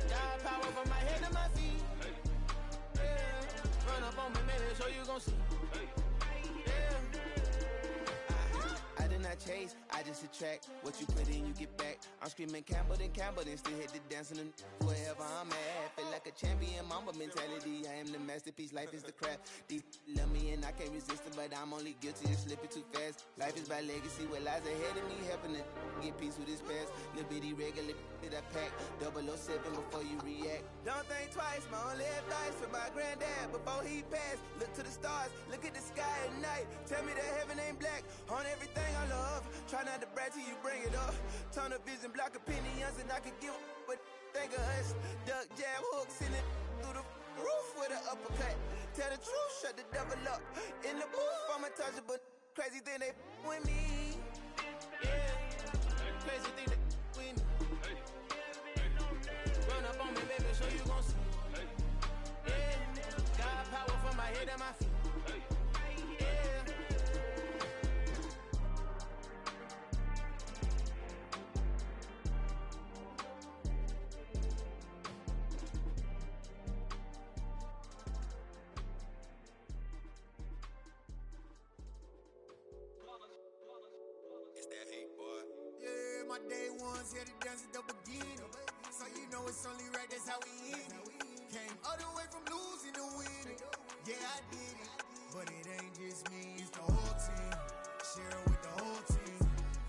God power from my head to my feet. Yeah, run up on me, maybe so you gon' see. I did not chase, I just attract. What you put in, you get back. I'm screaming Campbell, then still hit the dancing and wherever I'm at. Feel like a champion, mamba mentality. I am the masterpiece, life is the craft. Deep love me and I can't resist it, but I'm only guilty of slipping too fast. Life is by legacy, what lies ahead of me, helping to get peace with this past. Little bitty regular that I pack, 007 before you react. Don't think twice, my only advice for my granddad before he passed. Look to the stars, look at the sky at night. Tell me that heaven ain't black on everything I love. Try not to brag till you bring it up. Tunnel vision, block opinions, and I can give what think of us. Duck, jab, hooks in it through the roof with an uppercut. Tell the truth, shut the devil up. In the booth, I'm untouchable. Crazy thing they with me. Yeah, crazy thing they with me. Run up on me, baby, so you gon' see. Yeah, God power from my head and my feet. ones here to dance at the beginning. So you know it's only right, that's how we end it. Came all the way from losing to winning. Yeah, I did it, but it ain't just me, it's the whole team. Share it with the whole team.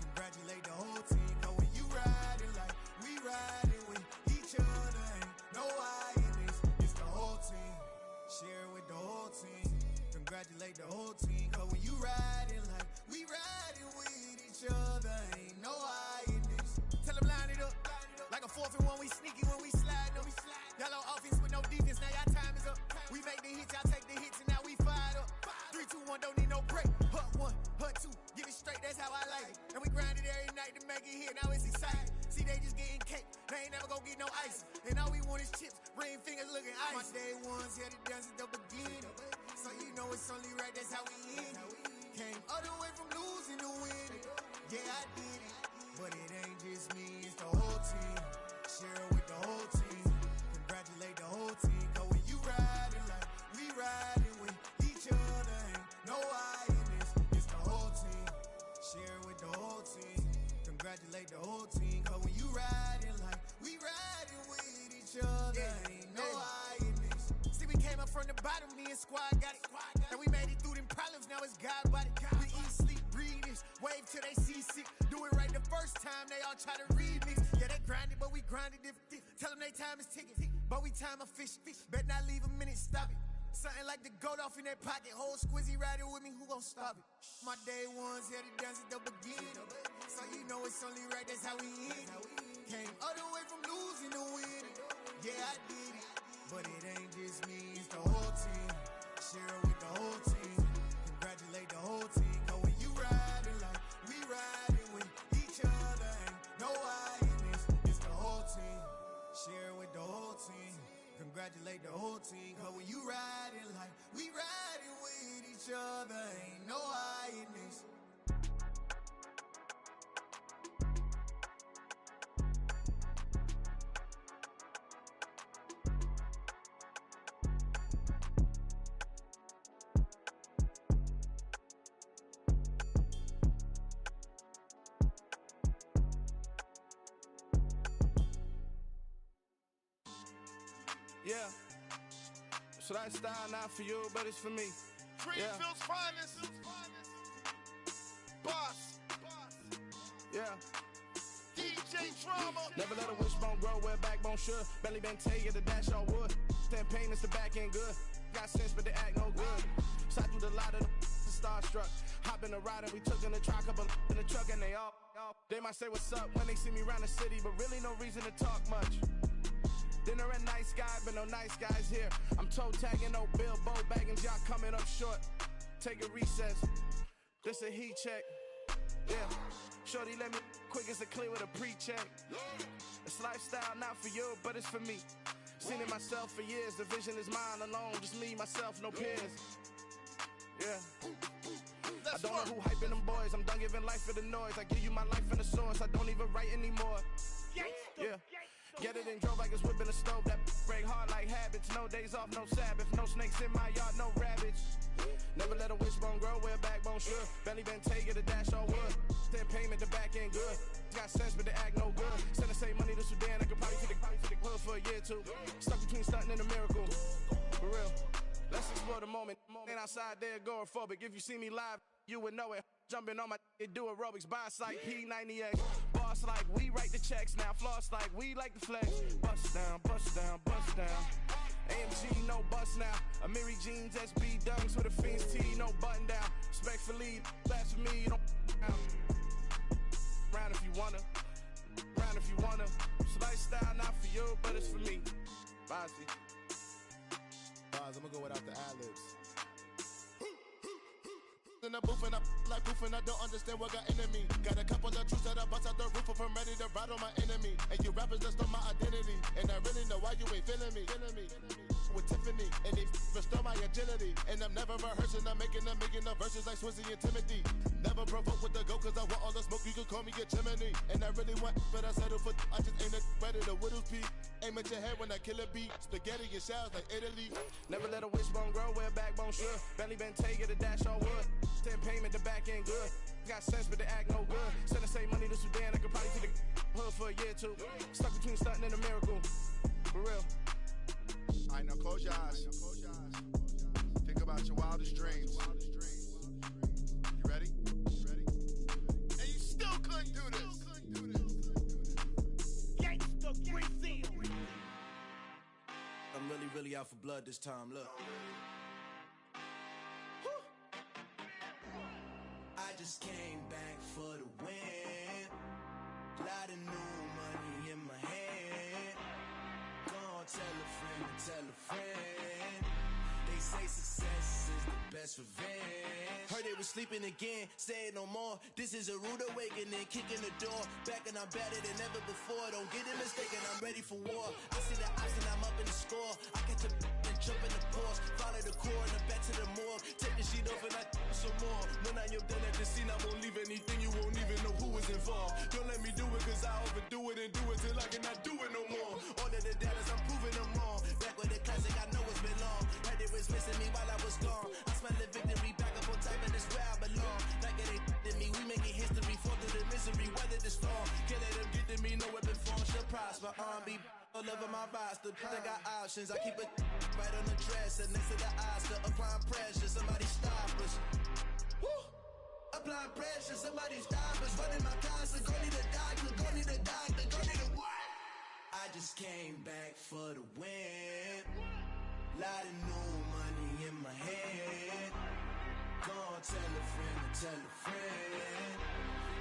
Congratulate the whole team. Cause when you riding like we riding with each other, ain't no I in this, it's the whole team. Share it with the whole team. Congratulate the whole team. Cause when you riding like we riding with each other, ain't no I in this. Tell them line it up. Like a 4th and 1, we sneaky when we slide up. Y'all on offense with no defense, now y'all time is up. We make the hits, y'all take the hits, and now we fired up. 3, 2, 1, don't need no break. Hut 1, hut 2, give it straight, that's how I like it. And we grind it every night to make it here, now it's exciting. See, they just getting cake, they ain't never gonna get no ice. And all we want is chips, ring fingers looking ice. My day ones here to dance at the beginning. So you know it's only right, that's how we end it. Came all the way from losing to winning. Yeah, I did it, but it ain't just me, it's the whole team. Share it with the whole team. Congratulate the whole team. Cause when you riding like we riding with each other, ain't no I in this, it's the whole team. Share it with the whole team. Congratulate the whole team. Cause when you riding like we riding with each other, ain't no I in this. See, we came up from the bottom, me and squad got it. And we made it through them problems, now it's God body. We eat, sleep, breathe this, wave till they see sick. Do it right the first time, they all try to remix. Yeah, they grinded, but we grinded different. Tell them they time is ticking, but we time a fish. Bet not leave a minute, stop it. Something like the goat off in that pocket. Whole squizzy riding with me, who gon' stop it? My day ones here to dance at the beginning. So you know it's only right, that's how we end it. Came all the way from losing to winning. Yeah, I did it, but it ain't just me, it's the whole team. Share it with the whole team. Congratulate the whole team. Cause when you riding like we riding with each other, ain't no I in this, it's the whole team. Share it with the whole team. Congratulate the whole team. Cause when you riding like we riding with each other, ain't no I in this. Yeah. So that style not for you, but it's for me. Greenfield's finest. Boss. Yeah. DJ Drama. Never let a wishbone grow where backbone should. Belly been take it, the dash on wood. 10 payments, the back end good. Got sense, but they act no good. Side through the lot of the starstruck. Hop in the ride and we took in the truck, couple in the truck and they all. They might say what's up when they see me around the city, but really no reason to talk much. Dinner and nice guy, but no nice guys here. I'm toe tagging, no Bilbo baggins, y'all coming up short. Take a recess, this a heat check. Yeah, shorty let me quick as a clear with a pre-check. It's lifestyle not for you, but it's for me. Seen it myself for years, the vision is mine alone. Just me, myself, no peers. Yeah. I don't know who hyping them boys, I'm done giving life for the noise. I give you my life in the source, I don't even write anymore. Yeah. Get it and drove like it's whipping a stove. That break hard like habits. No days off, no Sabbath. No snakes in my yard, no rabbits. Never let a wishbone grow where a backbone should. Belly been take it, a dash all wood. 10 payment, the back end good. Got sense, but they act no good. Send the same money to Sudan, I could probably take the hood for a year or two. Stuck between stunting and a miracle. For real. Let's explore the moment. Ain't outside there agoraphobic. If you see me live, you would know it. Jumping on my do aerobics, buy like P90X. Boss like we write the checks now. Floss like we like the flex. Bust down, bust down, bust down. AMG, no bust now. Amiri jeans, SB dunks with a Fiends tee, no button down. Respectfully, that's for me, you don't down. Round if you wanna, round if you wanna. It's lifestyle not for you, but it's for me. Bossy. Bars, I'm gonna go without the ad-libs. In the booth and I like proof and I don't understand what got into me. Got a couple of truths that I bust out the roof if I'm ready to ride on my enemy. And you rappers just on my identity, and I really know why you ain't feeling me. With Tiffany, and they restore my agility. And I'm never rehearsing. I'm making a million of verses like Swizzy and Timothy. Never provoke with the go, cause I want all the smoke. You can call me a chimney. And I really want, but I settle for, I just ain't ready to Whittles Peak. Aim at your head when I kill a beat. Spaghetti and shells like Italy. Never let a wishbone grow where a backbone should. Belly been take it a dash all wood. 10 payment, the back end good. Got sense, but the act no good. Send the same money to Sudan, I could probably see the hood for a year or two. Stuck between stunting and a miracle. For real. I know, close your eyes. Think about your wildest dreams. You ready? And you still couldn't do this. Gangsta Brazil. I'm really out for blood this time, look. I just came back for the win. Lot of new money in my hand. Gonna tell a friend. They say success is the best revenge. Heard they was sleeping again, say it no more. This is a rude awakening, kicking the door. Back and I'm better than ever before. Don't get it mistaken, I'm ready for war. I see the ops and I'm up in the score. I catch a and jump in the pause. Follow the core and I'm back to the morgue. Take the sheet off and I some more. When I am done at the scene, I won't leave anything. You won't even know who is involved. Don't let me do it cause I overdo it and do it till I cannot do it no more. All of the doubters, I'm proving them wrong. Back with the classic, I know it's been long. Heard they was missing me while I was gone. I smell the victory back up on top and it's where I belong. Like it ain't to me, we making history. Fall through the misery, weather the storm. Can't let them get to me, no weapon form shall prosper. R&B all over my roster, they got options. I keep it right on the dresser, next to the Oscar. Applying pressure, somebody stop us. Woo! Applying pressure, somebody stop us. Running my concert, go need a doctor, go need a doctor, go need a what? I just came back for the win. Lot of new money in my hand. Gonna tell a friend.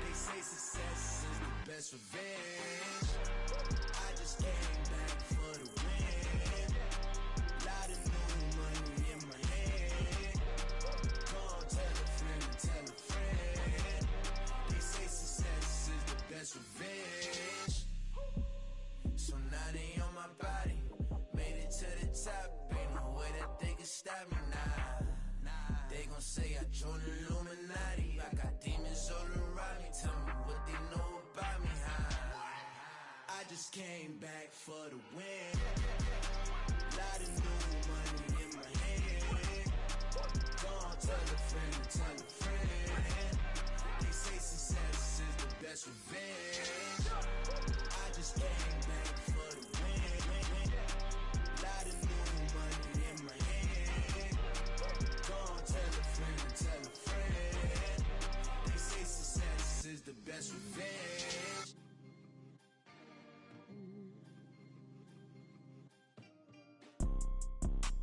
They say success is the best revenge. I just came back for the win. Lot of new money in my hand. Gonna tell a friend. They say success is the best revenge. So now they on my body. Made it to the top. Ain't no way that they can stop me now. They gon' say I joined the Illuminati. I got demons all around me. Tell me what they know about me, huh? I just came back for the win. Lot of new money in my hand. Gonna tell a friend. They say success is the best revenge. I just came back for the win. Lot of new money in my hand. Gonna tell a friend. They say success is the best revenge.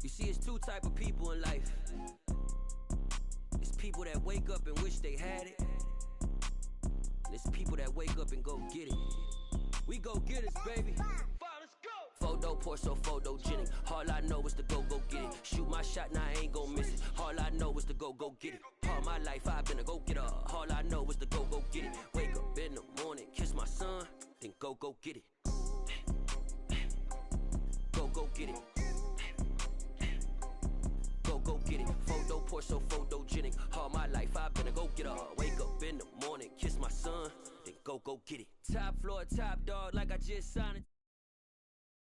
You see, it's two type of people in life. It's people that wake up and wish they had it. And it's people that wake up and go get it. We go get it, baby. Photo poor, so photogenic. All I know is to go get it. Shoot my shot, now I ain't gon' miss it. All I know is to go get it. All my life I've been a go-getter. All I know is to go get it. Wake up in the morning, kiss my son, then go get it. Go get it. Go get it. Photo poor, so photogenic. All my life I've been a go-getter. Wake up in the morning, kiss my son, then go get it. Top floor, top dog, like I just signed it.